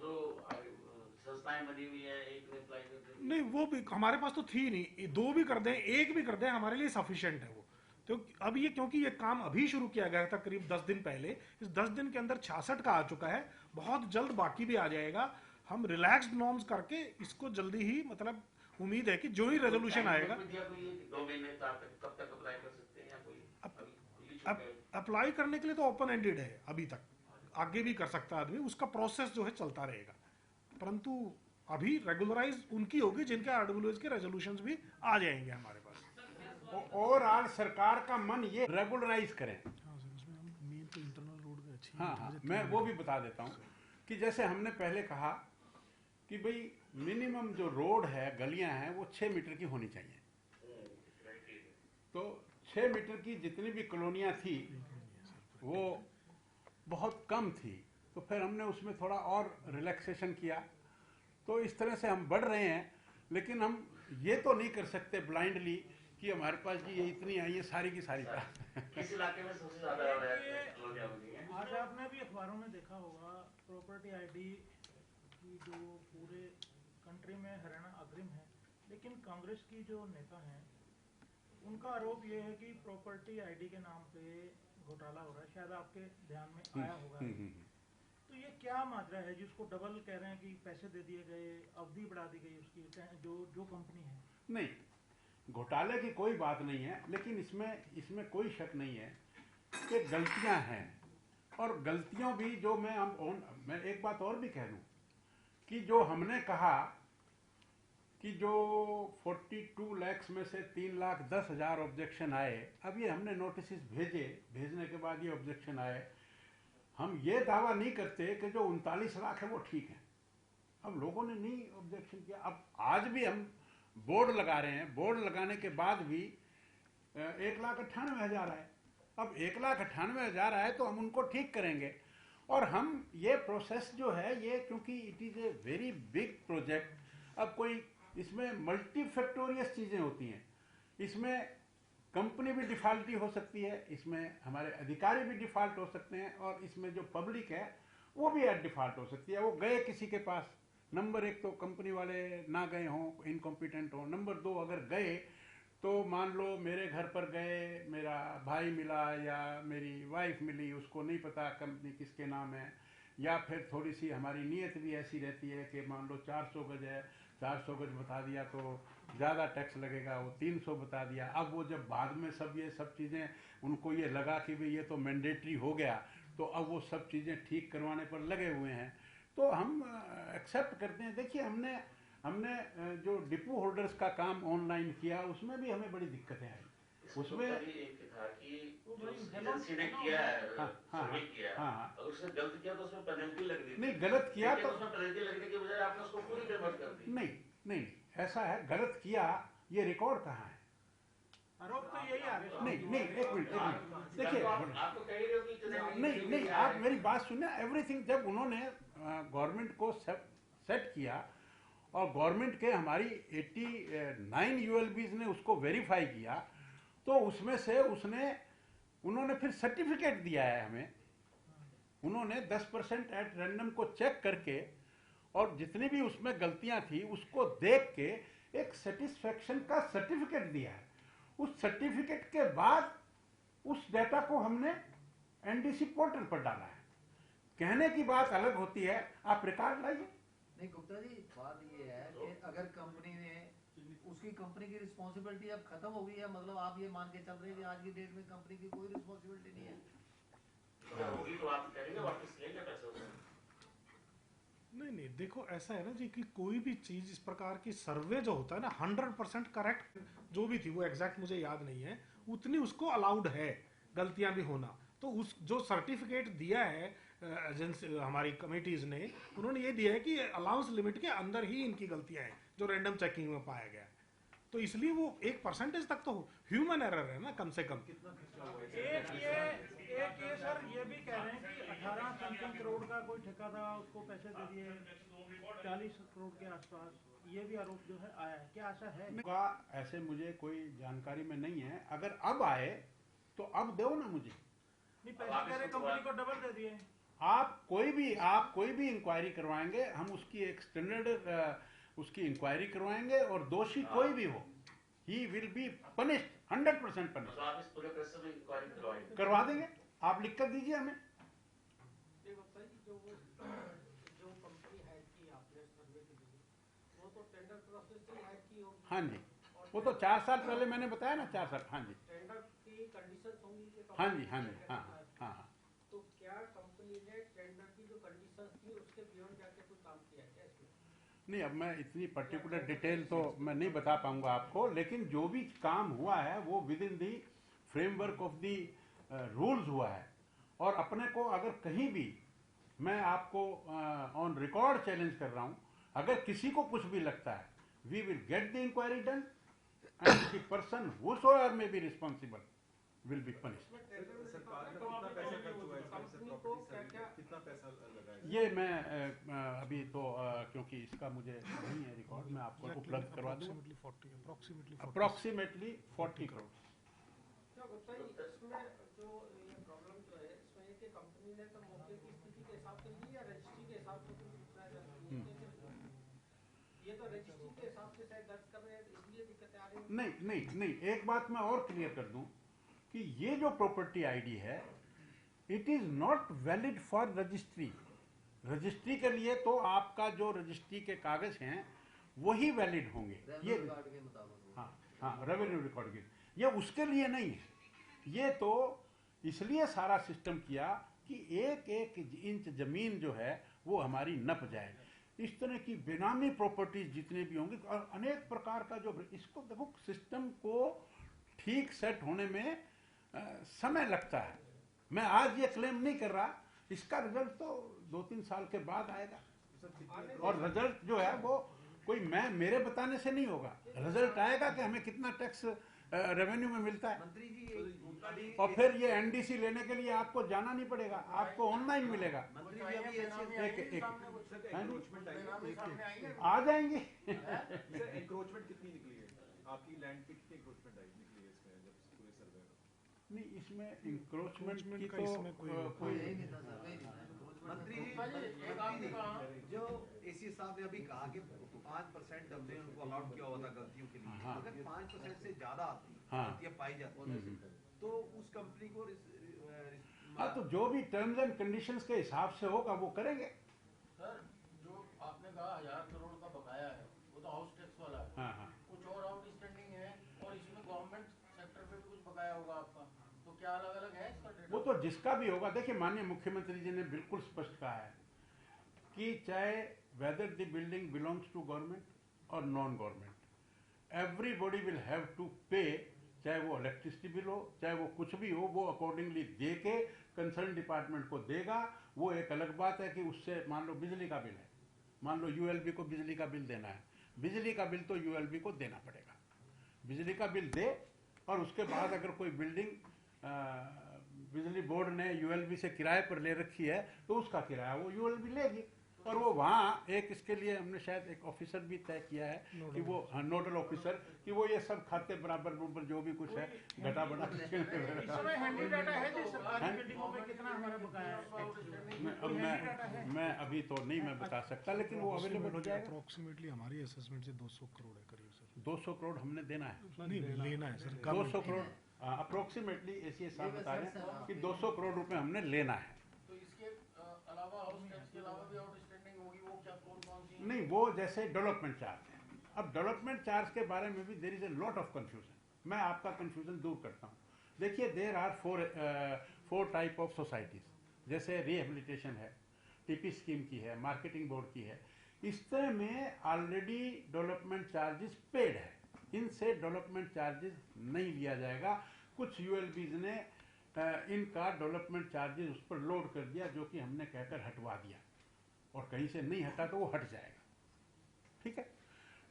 संस्थाएं बनी हुई है, एक ने अप्लाई कर दी। नहीं, वो भी हमारे पास तो थी नहीं, 2 भी कर दें, 1 भी कर दें, हमारे लिए सफिशिएंट है वो। तो अब ये क्योंकि ये काम अभी शुरू किया गया था करीब 10 दिन पहले, इस 10 दिन के अंदर 66 का आ चुका है, बहुत जल्द बाकी भी आ जाएगा। हम रिलैक्स्ड नॉर्म्स करके इसको जल्दी ही, मतलब उम्मीद है कि जो ही रेजोल्यूशन आएगा, 2 महीने कब तक अप्लाई कर सकते हैं, या कोई अप्लाई करने के लिए तो ओपन एंडेड है अभी तक, आगे भी कर सकता है आदमी, उसका प्रोसेस जो है चलता रहेगा, परंतु अभी रेगुलराइज उनकी होगी जिनके आरडब्ल्यूएस के रेजोल्यूशंस भी आ जाएंगे हमारे पास। ओवरऑल सरकार का मन ये रेगुलराइज करें। हाँ सर, उसमें हम मेन तो इंटरनल रोड का अच्छी, हाँ, मैं वो भी बता देता हूँ कि जैसे हमने पहले कहा कि भाई मिनिमम जो रोड है, गलियां हैं, वो 6 मीटर की होनी चाहिए। तो 6 मीटर की जितनी भी कॉलोनियां थी वो बहुत कम थी, तो फिर हमने उसमें थोड़ा और रिलैक्सेशन किया। तो इस तरह से हम बढ़ रहे हैं, लेकिन हम ये तो नहीं कर सकते ब्लाइंडली कि हमारे पास जी ये इतनी आई है सारी की सारी का। किस इलाके में सबसे ज्यादा कॉलोनियां बनी हैं? आज आपने भी अखबारों में देखा होगा, प्रॉपर्टी आईडी की जो पूरे कंट्री में हरियाणा अग्रिम है, लेकिन कांग्रेस की जो नेता हैं उनका आरोप ये है कि प्रॉपर्टी आईडी के नाम पे घोटाला हो रहा है, शायद आपके ध्यान में आया होगा। तो ये क्या माजरा है जिसको डबल कह रहे हैं कि पैसे दे दिए गए, अवधि बढ़ा दी गई उसकी, जो कंपनी है? नहीं, घोटाले की कोई बात नहीं है, लेकिन इसमें कोई शक नहीं है कि गलतियां हैं, और गलतियों भी जो मैं एक बात और भी कह दूं कि जो हमने कहा कि जो 42 लाख में से 3,10,000 ऑब्जेक्शन आए, अब ये हमने नोटिस भेजने के बाद ये ऑब्जेक्शन आए। हम ये दावा नहीं करते कि जो 39 लाख है वो ठीक है, अब लोगों ने नहीं ऑब्जेक्शन किया। अब आज भी हम बोर्ड लगा रहे हैं, बोर्ड लगाने के बाद भी 1,98,000 आए। अब 1,98,000 आए तो हम उनको ठीक करेंगे, और हम ये प्रोसेस जो है ये, क्योंकि it is a very big project, अब कोई इसमें मल्टीफैक्टोरियस चीजें होती हैं, इसमें कंपनी भी डिफॉल्टी हो सकती है, इसमें हमारे अधिकारी भी डिफॉल्ट हो सकते हैं, और इसमें जो पब्लिक है वो भी डिफॉल्ट हो सकती है। वो गए किसी के पास, नंबर 1 तो कंपनी वाले ना गए हों, इनकॉम्पिटेंट हों, नंबर 2 अगर गए तो मान लो मेरे घर पर गए, मेरा भाई मिला या मेरी वाइफ मिली, उसको नहीं पता कंपनी किसके नाम है, या फिर थोड़ी सी हमारी नीयत भी ऐसी रहती है कि मान लो 400 गज है 400 गज बता दिया तो ज़्यादा टैक्स लगेगा, वो 300 बता दिया। अब वो जब बाद में सब ये सब चीज़ें उनको ये लगा कि भाई ये तो मैंडेटरी हो गया, तो अब वो सब चीज़ें ठीक करवाने पर लगे हुए हैं, तो हम एक्सेप्ट करते हैं। देखिए हमने जो डिपो होल्डर्स का काम ऑनलाइन किया, उसमें भी हमें बड़ी दिक्कतें आई। उसमें एक था कि जो एजेंसी ने किया है, सर्वे किया है, हाँ, अगर उसने गलत किया तो उसमें पेनल्टी लग रही थी। नहीं गलत किया तो उसमें पेनल्टी लगने के बजाय आपने उसको पूरी पेमेंट कर दी। नहीं ऐसा है, गलत किया ये रिकॉर्ड कहाँ है? आरोप तो यही आ रहा है। नहीं एक मिनट देखिए, आप तो कह ही रहे हो कि नहीं आप मेरी बात सुनिए। एवरीथिंग जब उन्होंने गवर्नमेंट को सेट किया और गवर्नमेंट के हमारी 89 यूएलबीज ने उसको वेरीफाई किया, तो उसमें से उन्होंने फिर सर्टिफिकेट दिया है हमें। उन्होंने 10% एट रैंडम को चेक करके और जितनी भी उसमें गलतियां थी उसको देख के एक सेटिस्फेक्शन का सर्टिफिकेट दिया है। उस सर्टिफिकेट के बाद उस डेटा को हमने एनडीसी पोर्टल पर डाला है। कहने की बात अलग होती है, आप रिकॉर्ड लाइए। नहीं गुप्ता जी, बात ये है कि अगर कंपनी ने उसकी कंपनी की रिस्पॉन्सिबिलिटी अब खत्म हो गई है, मतलब आप ये मान के चल रहे हैं कि आज की डेट में कंपनी की कोई रिस्पॉन्सिबिलिटी नहीं है? होगी तो आप करेंगे वापस लेंगे पैसे उससे। नहीं देखो ऐसा है ना जी कि कोई भी चीज इस प्रकार की सर्वे जो होता है ना 100% करेक्ट जो भी थी, वो एग्जैक्ट मुझे याद नहीं है, उतनी उसको अलाउड है गलतियां भी होना। तो उस जो सर्टिफिकेट दिया है एजेंसी हमारी कमिटीज ने, उन्होंने ये दिया है कि अलाउंस लिमिट के अंदर ही इनकी गलतियां हैं जो रैंडम चेकिंग में पाया गया है। तो इसलिए वो 1% तक तो ह्यूमन एरर है ना, कम से कम। एक ये सर ये भी कह रहे हैं कि 18 करोड़ का कोई ठेका था, उसको पैसे दे दिए 40 करोड़ के आसपास, ये भी आरोप जो है आया है। क्या ऐसा है? ऐसे मुझे कोई जानकारी में नहीं है। अगर अब आए तो अब दो ना मुझे। नहीं, पैसे कह रहे कंपनी को डबल दे दिए। आप कोई भी इंक्वायरी करवाएंगे, हम उसकी एक स्टैंडर्ड उसकी इंक्वायरी करवाएंगे और दोषी कोई भी हो, he will be punished 100% punished. आप इस पूरे केस में इंक्वायरी करवाएंगे? करवा देंगे, आप लिख कर दीजिए हमें। जो कंपनी हायर की आपने सर्वे के लिए, वो तो टेंडर प्रोसेस से हायर की होगी। हाँ जी, वो तो 4 साल पहले मैंने बताया ना, 4 साल। हाँ जी, टेंडर की कंडीशंस होंगी कि हाँ जी, हाँ। तो क्या कंपनी ने टेंडर की जो कंडीशंस थी उसके बियॉन्ड जाके कोई काम किया क्या इसमें? नहीं, अब मैं इतनी पर्टिकुलर डिटेल तो मैं नहीं बता पाऊंगा आपको, लेकिन जो भी काम हुआ है वो with in the framework of the rules हुआ है। और अपने को अगर कहीं भी, मैं आपको ऑन रिकॉर्ड चैलेंज कर रहा हूं, अगर किसी को कुछ भी लगता है, we will get the inquiry done and the person whosoever may be responsible will be punished. सरकार का कितना पैसा खर्च हुआ है इसमें, कितना पैसा लगा है? ये मैं अभी तो क्योंकि इसका मुझे नहीं है रिकॉर्ड, मैं आपको उपलब्ध करवा दूंगा। अप्रोक्सीमेटली 40 करोड़। क्या गुप्ता जी, इसमें जो ये प्रॉब्लम जो है इसमें है कि कंपनी ने तो मौके की स्थिति के हिसाब से ली या रजिस्ट्री के हिसाब से ये तो रजिस्ट्री के हिसाब से शायद दर्ज कर रहे हैं, इसलिए दिक्कतें आ रही हैं। नहीं, एक बात मैं और क्लियर कर दूं कि ये जो प्रॉपर्टी आईडी है, it is not valid for registry. Registry के लिए तो आपका जो रजिस्ट्री के कागज हैं वही वैलिड होंगे। ये रिकॉर्ड के मुताबिक। हाँ, रेवेन्यू रिकॉर्ड के, ये उसके लिए नहीं है। ये तो इसलिए सारा सिस्टम किया कि एक इंच जमीन जो है वो हमारी नप जाए। इस तरह की बेनामी प्रॉपर्टीज जितने भी होंगे और अनेक प्रकार का जो, इसको देखो, सिस्टम को ठीक सेट होने में समय लगता है। मैं आज ये क्लेम नहीं कर रहा, इसका रिजल्ट तो 2-3 साल के बाद आएगा। और रिजल्ट जो है वो कोई मेरे बताने से नहीं होगा। रिजल्ट आएगा कि हमें कितना टैक्स रेवेन्यू में मिलता है। मंत्री जी, और फिर ये एनडीसी लेने के लिए आपको जाना नहीं पड़ेगा, आपको ऑनलाइन मिलेगा। मंत्री जी अभी ऐसे आ जाएंगे। एंक्रोचमेंट कितनी निकली है आपकी लैंड पे, कितनी एंक्रोचमेंट निकली है इसमें जब पूरे सर्वे में? नहीं, इसमें इंक्रोचमेंट की का तो इसमें कोई यही नहीं था सर, मंत्री जी, जो एसी साहब ने अभी कहा कि 5% हमने उनको अलाउड किया हुआ था गलतियों के लिए। हाँ। अगर 5% से ज्यादा आती हाँ। गलतियां पाई जाती तो उस कंपनी को हाँ, तो जो भी टर्म्स एंड कंडीशंस के हिसाब से होगा वो करेंगे। सर, जो आपने कहा 1000 करोड़ का बकाया है, वो तो हाउस टैक्स वाला है, हाँ हाँ। कुछ और आउटस्टैंडिंग है, और इसमें गवर्नमेंट सेक्टर पे भी कुछ बकाया होगा आपका, तो क्या अलग अलग है इसका डेटा? वो तो जिसका भी होगा, देखिए माननीय मुख्यमंत्री जी ने बिल्कुल स्पष्ट कहा है कि चाहे whether the building belongs to government और non government, everybody will have to pay, चाहे वो इलेक्ट्रिसिटी बिल हो, चाहे वो कुछ भी हो, वो अकॉर्डिंगली दे के कंसर्न डिपार्टमेंट को देगा। वो एक अलग बात है कि उससे मान लो बिजली का बिल है, मान लो यूएलबी को बिजली का बिल देना है, बिजली का बिल तो यूएलबी को देना पड़ेगा, बिजली का बिल दे, और उसके बाद अगर कोई बिल्डिंग बिजली बोर्ड ने यूएलबी से किराए पर ले रखी है तो उसका किराया वो यूएलबी लेगी, और वो वहाँ एक इसके लिए हमने शायद एक ऑफिसर भी तय किया है कि वो नोडल ऑफिसर, कि वो ये सब खाते बराबर जो भी कुछ है घटा बढ़ा इस समय हैंडी डाटा है जो सरकारी बिल्डिंगों में कितना हमारा बकाया है? मैं अभी तो नहीं मैं बता सकता, लेकिन वो अवेलेबल हो जाएगा। अप्रोक्सीमेटली हमारी असेसमेंट से 200 करोड़ है करीब सर। 200 करोड़ हमने देना है, नहीं लेना है सर। 200 करोड़ अप्रोक्सीमेटली ऐसे साहब बता रहे हैं कि 200 करोड़ रुपए हमने लेना है। तो इसके अलावा हाउस टैक्स के अलावा भी आउटस्टैंडिंग होगी, वो क्या कौन सी? नहीं, वो जैसे डेवलपमेंट चार्ज है, अब डेवलपमेंट चार्ज के बारे में भी there is a lot of confusion, मैं आपका कंफ्यूजन दूर करता हूँ। देखिए there are four type of societies, जैसे रिहेबिलिटेशन है, टीपी स्कीम की है, मार्केटिंग बोर्ड की है, इस तरह में ऑलरेडी डेवलपमेंट चार्जेस पेड है, इनसे डेवलपमेंट चार्जेस नहीं लिया जाएगा। कुछ यूएलबीज ने इनका डेवलपमेंट चार्जेस उस पर लोड कर दिया, जो कि हमने कहकर हटवा दिया, और कहीं से नहीं हटा तो वो हट जाएगा, ठीक है।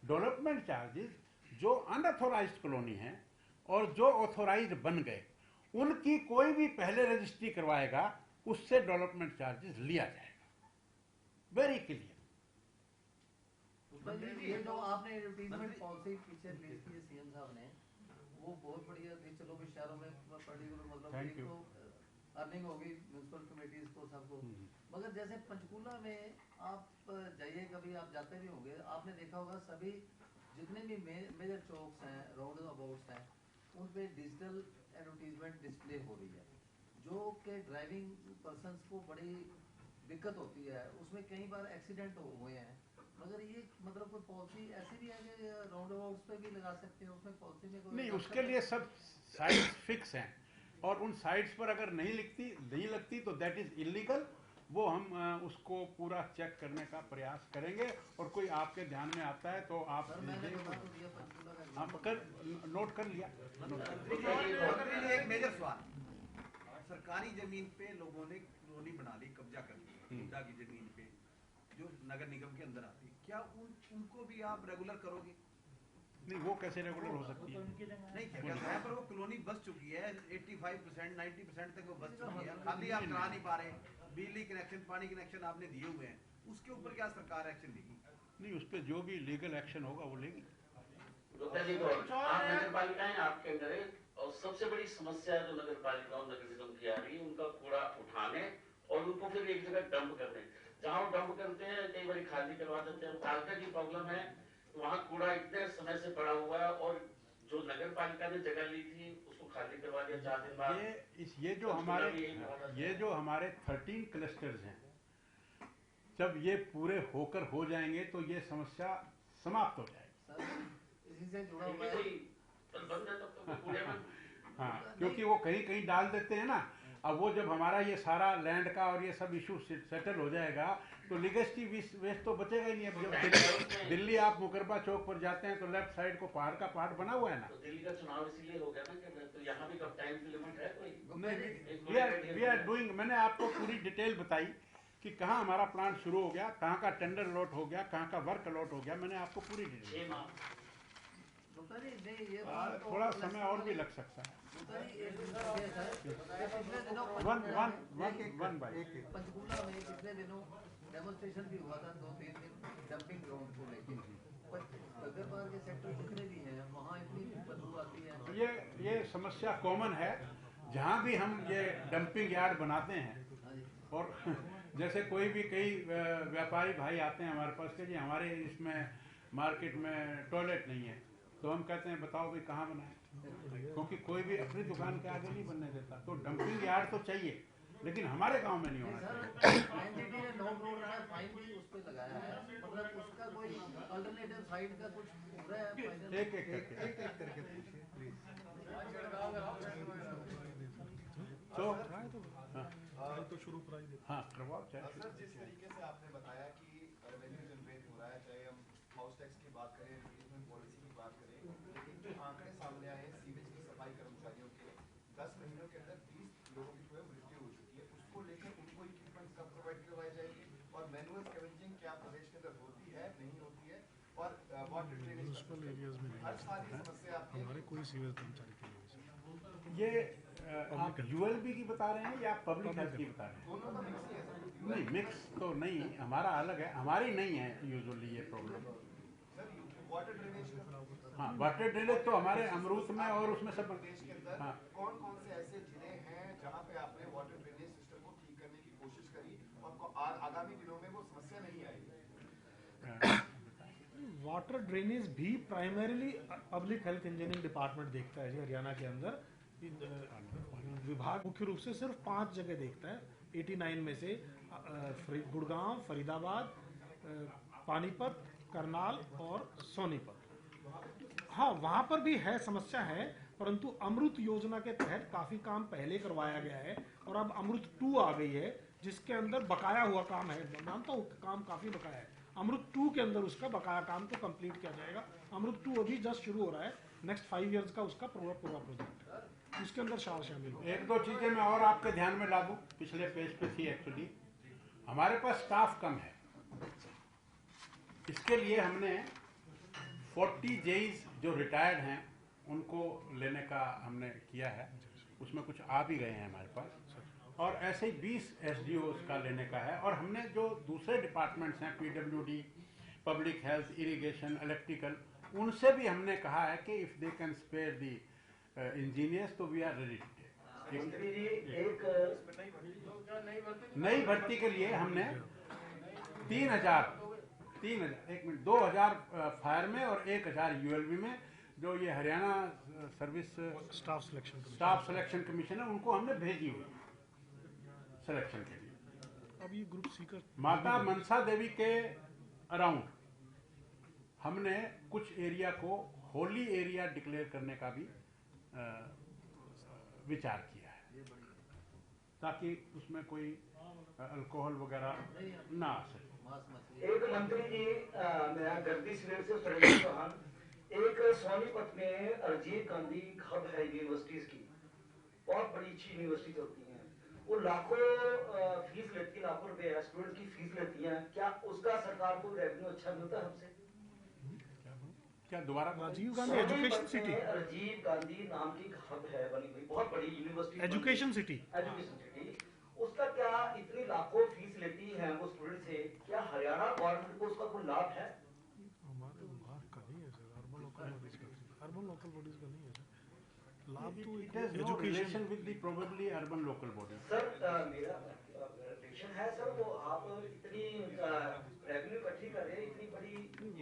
डेवलपमेंट चार्जेस जो अनऑथोराइज्ड कॉलोनी है और जो ऑथोराइज्ड बन गए, उनकी कोई भी पहले रजिस्ट्री करवाएगा उससे डेवलपमेंट चार्जेस लिया जाएगा, वेरी क्लियर। ये जो आपने एडवर्टीजमेंट पॉलिसी पीछे रिलीज की है सीएम साहब ने, वो बहुत बढ़िया थी। चलो भी शहरों में पर्टिकुलर मतलब Thank you. तो अर्निंग होगी म्यूनसिपल कमेटीज को सबको, मगर जैसे पंचकूला में आप जाइए, कभी आप जाते भी होंगे, आपने देखा होगा सभी जितने भी मेजर चौक्स हैं, रोड अबाउट्स हैं, उन पे डिजिटल एडवर्टीजमेंट डिस्प्ले हो रही है, जो कि ड्राइविंग पर्सन्स को बड़ी दिक्कत होती है। उसमें कई बार एक्सीडेंट हुए हैं, मगर ये मतलब कोई पॉलिसी ऐसी भी है कि राउंड अबाउट्स पे भी लगा सकते हैं, उसमें पॉलिसी में कोई नहीं, उसके लिए सब साइट्स फिक्स हैं, और उन साइट्स पर अगर नहीं लगती तो दैट इज इलीगल। वो हम उसको पूरा चेक करने का प्रयास करेंगे, और कोई आपके ध्यान में आता है तो आप कर नोट कर लिया। एक मेजर सवाल, सरकारी जमीन पे लोगों ने कॉलोनी बना ली, कब्जा कर लिया मुद्दा की जमीन पे जो नगर निगम के अंदर आती है, क्या उनको भी आप रेगुलर करोगे? नहीं, वो कैसे रेगुलर हो सकती है? नहीं, क्या है पर वो कॉलोनी बस चुकी है, 85% 90% तक वो बस चुकी है, खाली आप करा नहीं पा रहे, बिजली कनेक्शन पानी कनेक्शन आपने दिए हुए हैं, उसके ऊपर क्या सरकार एक्शन लेगी? नहीं, उस पर जो भी लीगल एक्शन होगा वो लेगी। आप नगर पालिकाएं आपके अंदर है, और सबसे बड़ी समस्या जो नगर पालिकाओं नगर निगम की आ रही है, उनका कूड़ा उठाने और उनको फिर एक जगह डंप करने। जहाँ डंप करते हैं कई बार खाली करवा देते हैं, पालिका की प्रॉब्लम है, वहाँ कूड़ा इतने समय से पड़ा हुआ है, और जो नगर पालिका ने जगह ली थी उसको खाली करवा दिया 4 दिन बाद। ये जो हमारे 13 क्लस्टर्स हैं, जब ये पूरे होकर हो जाएंगे तो ये समस्या समाप्त हो जाएगी। इसी से जुड़ा हुआ है। हाँ, क्योंकि वो कहीं कहीं डाल देते हैं ना। अब वो जब हमारा ये सारा लैंड का और ये सब इशू सेटल हो जाएगा तो लीगेसिटी वेस्ट तो बचेगा ही नहीं। अब जब दिल्ली आप मुकरबा चौक पर जाते हैं तो लेफ्ट साइड को पहाड़ का पहाड़ बना हुआ है ना। तो दिल्ली का चुनाव इसीलिए हो गया ना कि तो यहाँ भी कब टाइम लिमिट है कोई? नहीं, वी आर डूइंग। मैंने आपको पूरी डिटेल बताई कि कहाँ हमारा प्लांट शुरू हो गया, कहाँ का टेंडर अलॉट हो गया, कहाँ का वर्क अलॉट हो गया। मैंने आपको पूरी डिटेल। थोड़ा समय और भी लग सकता है। पंचकूला में पिछले दिनों डेमोन्स्ट्रेशन भी हुआ था 2-3 दिन डंपिंग ग्राउंड को लेकर। नगरपाल के सेक्टर जितने भी हैं वहाँ इतनी बदबू आती है। तो ये समस्या कॉमन है जहाँ भी हम ये डंपिंग यार्ड बनाते हैं। और जैसे कोई भी कई व्यापारी भाई आते हैं हमारे पास के जी हमारे इसमें मार्केट में टॉयलेट नहीं है, तो हम कहते हैं बताओ भाई कहाँ बनाए, क्योंकि कोई भी अपनी दुकान के आगे नहीं बनने देता। तो डंपिंग यार्ड तो चाहिए, लेकिन हमारे गांव में नहीं होना सर चाहिए। एनजीटी ने 9 करोड़ का फाइन भी उस पे लगाया है, मतलब उसका कोई अल्टरनेटिव साइड का कुछ हो रहा है फाइनल? एक एक करके तो शुरू हाँ करवाओ चाहे। सर जिस तरीके से आपने बताया कि रेवेन्यू जनरेट हो रहा है, चाहे हम हाउस टैक्स की बात करें, रिलीजमेंट पॉलिसी की बात करें, लेकिन जो आंकड़े सामने आए हैं सीवेज की सफाई कर्मचारियों के 10 महीनों के अंदर 20 लोगों की जो है मृत्यु हो चुकी है, उसको लेकर उनको इक्विपमेंट कब प्रोवाइड करवाए जाएंगे, और मैनुअल स्कैवेंजिंग क्या प्रदेश के अंदर होती है नहीं होती है, और वाटर ड्रेनेज हर साल ये समस्या आती है। हमारे कोई सीवेज कर्मचारी के लिए ये आप यूएलबी की बता रहे हैं या पब्लिक हेल्थ की बता रहे हैं? दोनों का मिक्स ही है सर। नहीं मिक्स तो नहीं, हमारा अलग है, हमारी नहीं है यूजुअली ये प्रॉब्लम। सर वाटर ड्रेनेज हाँ वाटर ड्रेनेज तो हमारे अमरूत में और उसमें सब प्रदेश के अंदर हाँ कौन कौन से ऐसे जिले हैं जहां पे आपने वाटर ड्रेनेज सिस्टम को ठीक करने की कोशिश करी और आगामी दिनों में वो समस्या नहीं आएगी? वाटर ड्रेनेज भी primarily public health engineering department देखता है जी। हरियाणा के अंदर विभाग मुख्य रूप से सिर्फ 5 जगह देखता है 89 में से, गुड़गांव, फरीदाबाद, पानीपत, करनाल और सोनीपत। हाँ वहाँ पर भी है समस्या है, परंतु अमृत योजना के तहत काफ़ी काम पहले करवाया गया है और अब अमृत 2 आ गई है जिसके अंदर बकाया हुआ काम है। मानता हूँ काम काफ़ी बकाया है, अमृत 2 के अंदर उसका बकाया काम को कंप्लीट किया जाएगा। अमृत 2 अभी जस्ट शुरू हो रहा है, नेक्स्ट 5 इयर्स का उसका पूरा प्रोजेक्ट है, उसके अंदर शामिल हो। एक दो चीजें मैं और आपके ध्यान में ला दूं, पिछले पेज पे थी एक्चुअली। हमारे पास स्टाफ कम है, इसके लिए हमने 40 जेईज जो रिटायर्ड हैं उनको लेने का हमने किया है, उसमें कुछ आ भी गए हैं हमारे पास, और ऐसे ही 20 एसडीओ का लेने का है। और हमने जो दूसरे डिपार्टमेंट्स हैं PWD, public health, irrigation, electrical, उनसे भी हमने कहा है कि if they can spare the engineers तो we are ready to take. नई भर्ती के लिए हमने 2000 फायर में और 1000 यूएलबी में, जो ये Haryana service staff selection commission है, उनको हमने भेजी हुई सिलेक्शन के लिए। अब ये ग्रुप सी का माता मनसा देवी के अराउंड हमने कुछ एरिया को होली एरिया डिक्लेयर करने का भी विचार किया है, ताकि उसमें कोई अल्कोहल वगैरह ना आ सके। एक मंत्री जी, मैं गर्दी सिलेट से सुरेश चौहान, एक सोनीपत में राजीव गांधी हब है यूनिवर्सिटीज की, बहुत बड़ी अच्छी यूनिवर्सिटी होती हैं, वो लाखों फीस लेती है, लाखों रुपए स्टूडेंट की फीस लेती हैं, क्या उसका सरकार को रेवेन्यू अच्छा मिलता है हमसे? क्या दोबारा? राजीव गांधी एजुकेशन सिटी, राजीव गांधी नाम की हब है बनी हुई, बहुत बड़ी यूनिवर्सिटी, एजुकेशन सिटी, उसका क्या इतनी लाखों फीस लेती है वो स्टूडेंट से, क्या हरियाणा गवर्नमेंट को उसका कोई लाभ है? हमारे विभाग का नहीं है सर, अर्बन लोकल बॉडीज का नहीं है सर, लाभ तो education with the probably urban local body. Sir मेरा रिलेशन है सर, वो आप इतनी रेवेन्यू इकट्ठी कर रहे हैं, इतनी बड़ी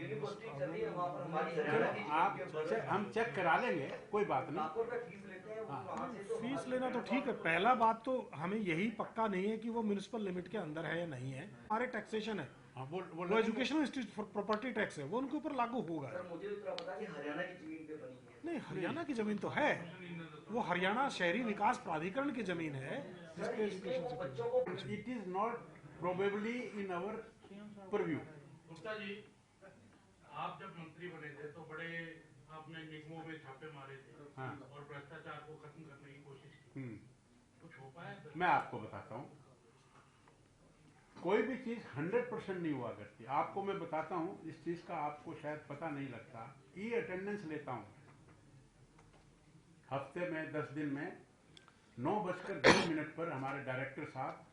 यूनिवर्सिटी चल रही है वहाँ पर, हमारी हरियाणा की आप हम चेक करा लेंगे, कोई बात नहीं। लाखों रुपए फीस लेते हैं वहाँ से, तो फीस लेना तो ठीक है, पहला बात तो हमें यही पक्का नहीं है कि वो म्युनिसिपल लिमिट के अंदर है या नहीं है। हमारे टैक्सेशन है, वो एजुकेशनल इंस्टीट्यूट प्रॉपर्टी टैक्स है, वो उनके ऊपर लागू होगा। सर मुझे इतना पता कि हरियाणा की जमीन पे बनी है। नहीं, हरियाणा की जमीन तो है, वो हरियाणा शहरी विकास प्राधिकरण की जमीन है जिसके education. It is not probably in our purview. Gupta ji, आप जब मंत्री बने थे तो बड़े आपने निगमों में छापे मारे थे, हाँ, और भ्रष्टाचार को खत्म करने की कोशिश की, कुछ हो पाया? मैं आपको बताता हूँ, कोई भी चीज 100% नहीं हुआ करती। आपको मैं बताता हूँ, इस चीज का आपको शायद पता नहीं लगता, ई अटेंडेंस लेता हूँ हफ्ते में 10 दिन में 9:02 पर हमारे डायरेक्टर साहब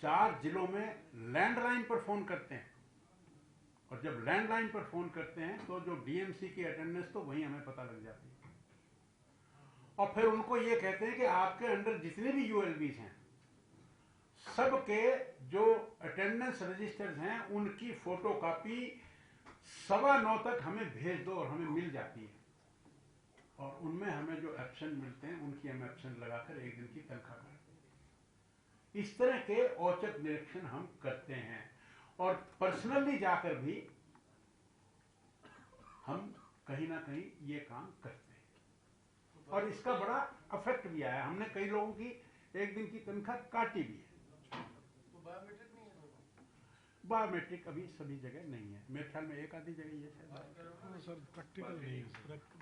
4 जिलों में लैंडलाइन पर फोन करते हैं, और जब लैंडलाइन पर फोन करते हैं तो जो डीएमसी की अटेंडेंस तो वहीं हमें पता लग जाती है, और फिर उनको ये कहते हैं कि आपके अंडर जितने भी यूएलबीज हैं सबके जो अटेंडेंस रजिस्टर्स हैं उनकी फोटोकॉपी 9:15 तक हमें भेज दो, और हमें मिल जाती है, और उनमें हमें जो एब्सेंट मिलते हैं उनकी हम एब्सेंट लगाकर 1 दिन की तनख्वाह करते हैं। इस तरह के औचक निरीक्षण हम करते हैं और पर्सनली जाकर भी हम कहीं ना कहीं ये काम करते हैं और इसका बड़ा अफेक्ट भी आया। हमने कई लोगों की एक दिन की तनख्वाह काटी भी है। बायोमेट्रिक अभी सभी जगह नहीं है, मेरे ख्याल में एक आधी जगह ये शायद सर प्रैक्टिकल नहीं है,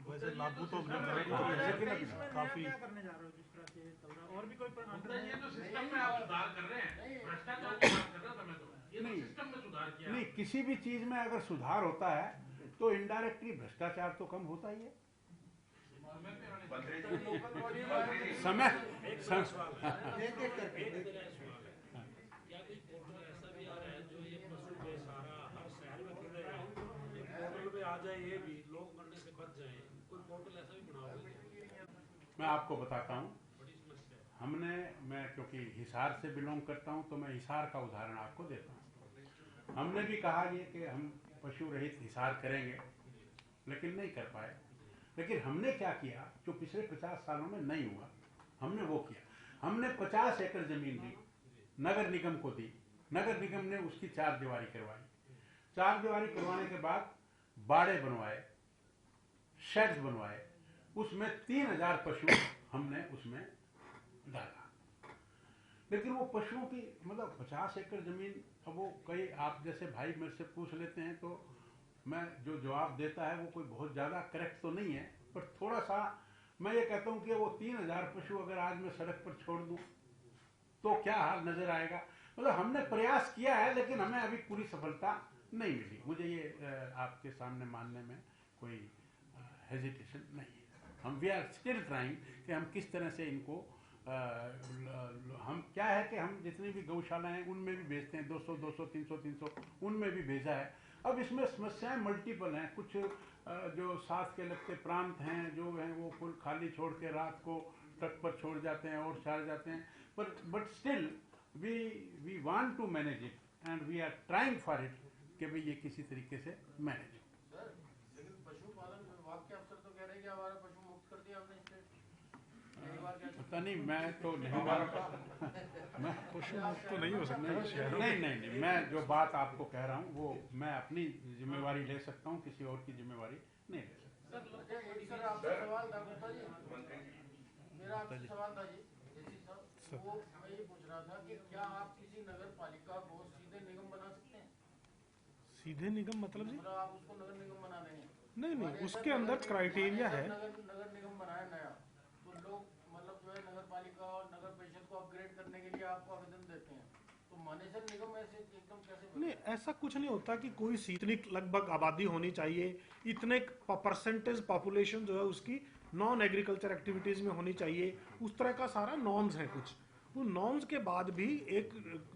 वैसे लागू तो इसमें काफी क्या करने जा रहे हो जिस तरह से चल रहा है? और भी कोई ये तो सिस्टम में आप सुधार कर रहे हैं, भ्रष्टाचार की बात कर रहा था मैं तो, ये तो नहीं। सिस्टम में सुधार किया। नहीं, किसी भी चीज में अगर सुधार होता है तो इनडायरेक्टली भ्रष्टाचार तो कम होता ही है। समय मैं आपको बताता हूँ, मैं क्योंकि हिसार से बिलोंग करता हूँ तो मैं हिसार का उदाहरण आपको देता हूँ। हमने भी कहा ये कि हम पशु रहित हिसार करेंगे, लेकिन नहीं कर पाए। लेकिन हमने क्या किया जो पिछले 50 सालों में नहीं हुआ, हमने वो किया। हमने 50 एकड़ जमीन दी, नगर निगम को दी। नगर निगम ने उसकी 4 दीवारी करवाई। 4 दीवारी करवाने के बाद बाड़े बनवाए, शेड्स बनवाए, उसमें 3000 पशु हमने उसमें डाला। लेकिन वो पशुओं की मतलब 50 एकड़ जमीन, अब वो कई आप जैसे भाई मेरे से पूछ लेते हैं तो मैं जो जवाब देता है वो कोई बहुत ज़्यादा करेक्ट तो नहीं है, पर थोड़ा सा मैं ये कहता हूँ कि वो 3000 पशु अगर आज मैं सड़क पर छोड़ दूँ तो क्या हाल नजर आएगा। मतलब हमने प्रयास किया है, लेकिन हमें अभी पूरी सफलता नहीं मिली। मुझे ये आपके सामने मानने में कोई हेजिटेशन नहीं है। हम वी आर स्टिल ट्राइंग कि हम किस तरह से इनको हम क्या है कि हम जितनी भी गौशालाएं हैं उनमें भी भेजते हैं, 200 200 300 300 उनमें भी भेजा है। अब इसमें समस्याएं मल्टीपल हैं। कुछ जो साथ के लगते प्रांत हैं जो हैं वो फुल खाली छोड़ के रात को ट्रक पर छोड़ जाते हैं और चार जाते हैं, but still we want to manage it and we are trying for it कि भाई ये किसी तरीके से मैनेज हो। सर, लेकिन पशुपालन विभाग के अफसर तो कह रहे हैं कि हमारा पशु मुक्त कर दिया हमने स्टेट। पता नहीं, मैं तो नहीं मानता। मैं पशु मुक्त तो नहीं हो सकता। नहीं, मैं जो बात आपको कह रहा हूँ वो मैं अपनी जिम्मेवारी ले सकता हूँ, किसी और की जिम्मेवारी नहीं ले सकता। सर आपसे सवाल था गुप्ता जी, मेरा आपसे सवाल था जी जैसी साहब, वो मैं ये पूछ रहा था कि क्या आप किसी नगर पालिका को सीधे निगम बना सकते हैं? सीधे निगम मतलब जी? मतलब आप उसको नगर निगम बना देंगे? नहीं, उसके अंदर क्राइटेरिया है। नगर निगम बनाया नया, तो लोग मतलब जो है नगर पालिका और नगर परिषद को अपग्रेड करने के लिए आपको आवेदन देते हैं, तो मानेसर निगम ऐसे एकदम कैसे? नहीं, ऐसा कुछ नहीं होता कि कोई इतनी लगभग आबादी होनी चाहिए, इतने परसेंटेज पॉपुलेशन जो है उसकी नॉन एग्रीकल्चर एक्टिविटीज में होनी चाहिए, उस तरह का सारा नॉर्म्स है कुछ। वो नॉर्म्स के बाद भी एक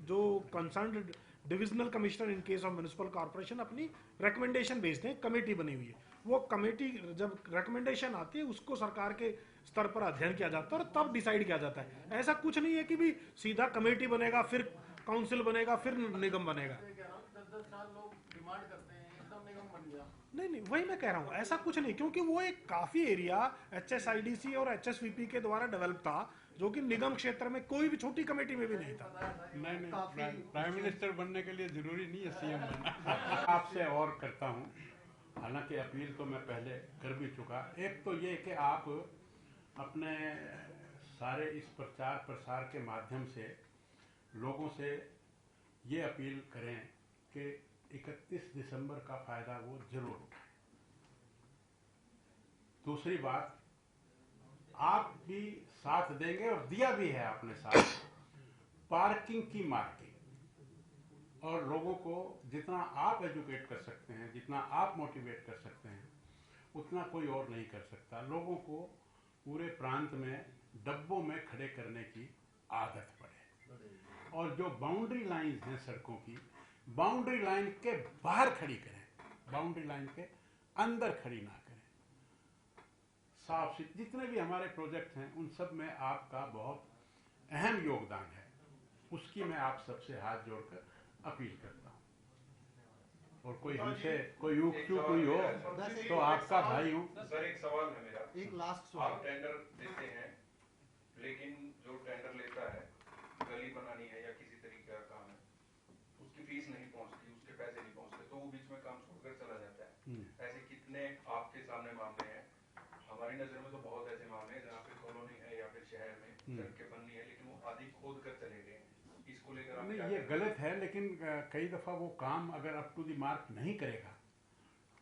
जो concerned divisional commissioner in case of municipal corporation अपनी रिकमेंडेशन भेजते हैं, कमेटी बनी हुई है। वो कमेटी जब रिकमेंडेशन आती है उसको सरकार के स्तर पर अध्ययन किया जाता है और तब डिसाइड किया जाता है। ऐसा कुछ नहीं है कि भी सीधा कमेटी बनेगा फिर काउंसिल बनेगा फिर निगम बनेगा। 10 साल लोग डिमांड करते हैं एकदम निगम बन गया। नहीं, वही मैं कह रहा हूँ, ऐसा कुछ नहीं, क्योंकि वो एक काफी एरिया HSIDC और HSVP के द्वारा डेवलप था जो कि निगम क्षेत्र में कोई भी छोटी कमेटी में भी नहीं था। नहीं, प्राइम मिनिस्टर बनने के लिए जरूरी नहीं है CM बनना। आपसे और करता हूँ, हालांकि अपील तो मैं पहले कर भी चुका। एक तो ये कि आप अपने सारे इस प्रचार प्रसार के माध्यम से लोगों से ये अपील करें कि 31 दिसंबर का फायदा वो जरूर उठाएं। दूसरी बात, आप भी साथ देंगे और दिया भी है आपने साथ, पार्किंग की मार्किंग, और लोगों को जितना आप एजुकेट कर सकते हैं, जितना आप मोटिवेट कर सकते हैं, उतना कोई और नहीं कर सकता। लोगों को पूरे प्रांत में डब्बों में खड़े करने की आदत पड़े, और जो बाउंड्री लाइन हैं सड़कों की, बाउंड्री लाइन के बाहर खड़ी करें, बाउंड्री लाइन के अंदर खड़ी ना करें। साफ सुथरे जितने भी हमारे प्रोजेक्ट हैं उन सब में आपका बहुत अहम योगदान है, उसकी मैं आप सबसे हाथ जोड़कर अपील करता हूँ। और कोई हमसे कोई चूक हुई हो तो आपका भाई हूँ। सर, एक सवाल है मेरा। एक लास्ट सवाल। आप टेंडर देते हैं, लेकिन जो टेंडर लेता है गली बनानी है या किसी तरीके का काम है, उसकी फीस नहीं पहुंचती, उसके पैसे नहीं पहुंचते, तो वो बीच में काम छोड़कर चला जाता है। ऐसे कितने आपके सामने मामले हैं, हमारी नजर में तो बहुत ऐसे मामले हैं जहाँ पे कॉलोनी है या फिर शहर में सड़कें बननी है, लेकिन वो आधी खोद कर चले गए हैं। इसको लेकर आप नहीं, क्या ये कहेंगे? गलत है, लेकिन कई दफ़ा वो काम अगर अप टू द मार्क नहीं करेगा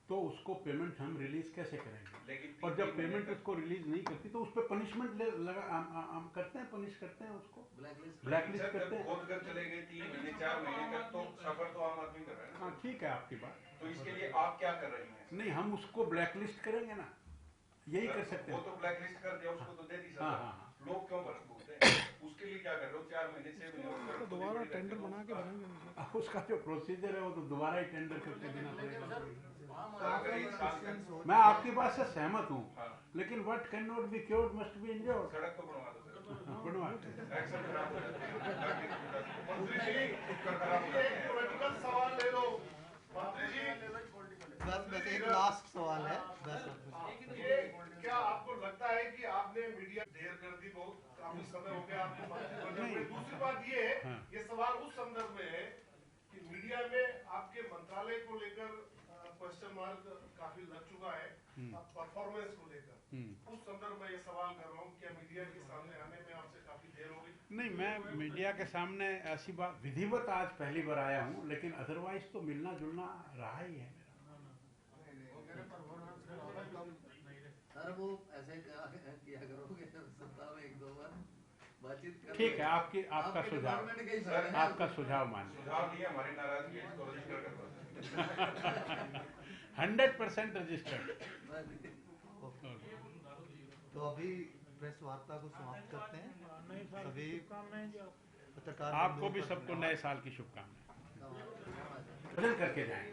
तो उसको पेमेंट हम रिलीज कैसे करेंगे? लेकिन और जब पेमेंट उसको रिलीज नहीं करती तो उस पर पनिशमेंट लगा हम करते हैं, पनिश करते हैं उसको, ब्लैकलिस्ट करते हैं। खोद कर चले गए 3 महीने 4 महीने तक, तो सफर तो आम आदमी कर रहा है ना। हाँ, ठीक है आपकी बात। तो इसके लिए आप क्या कर रही हैं? नहीं, हम उसको ब्लैकलिस्ट करेंगे ना, यही कर सकते वो हैं। तो ब्लैकलिस्ट कर दिया, उसको तो दे दी हाँ, सजा। हाँ, लोग क्यों भुगते हैं? उसके लिए क्या कर रहे हो? 4 महीने 6 महीने तो दोबारा टेंडर बना के बनाएंगे। हाँ। उसका जो प्रोसीजर है वो तो दोबारा ही टेंडर करके देना पड़ेगा। मैं आपकी बात से सहमत हूँ, लेकिन what can not be cured must be injured. सड़क तो बनवा दो सर, बनवा एक्शन खराब हो जाती है। मंत्री जी पॉलिटिकल सवाल ले लो मंत्री जी। बस एक लास्ट सवाल है बस। ये क्या आपको लगता है कि आपने मीडिया देर कर दी, बहुत काफी समय हो गया आपको मंत्री बनने हुए? दूसरी बात ये है, ये सवाल उस संदर्भ में है कि मीडिया में आपके मंत्रालय को लेकर क्वेश्चन मार्क काफी लग चुका है, परफॉर्मेंस को लेकर। उस संदर्भ में ये सवाल कर रहा हूँ, क्या मीडिया के सामने आने में आपसे काफी देर हो गई? नहीं, मैं मीडिया के सामने ऐसी बात विधिवत आज पहली बार आया हूँ, लेकिन अदरवाइज तो मिलना जुलना रहा ही है मेरा। सर वो ऐसे किया करोगे सप्ताह में 1-2 बार बातचीत कर। ठीक है, आपका सुझाव, आपका सुझाव मान सुझाव नहीं है, हमारी नाराजगी है, इसको रजिस्टर कर दो। 100% रजिस्टर्ड। तो अभी प्रेस वार्ता को समाप्त करते हैं। सभी पत्रकार आपको भी सबको नए साल की शुभकामनाएं। करके जाएं।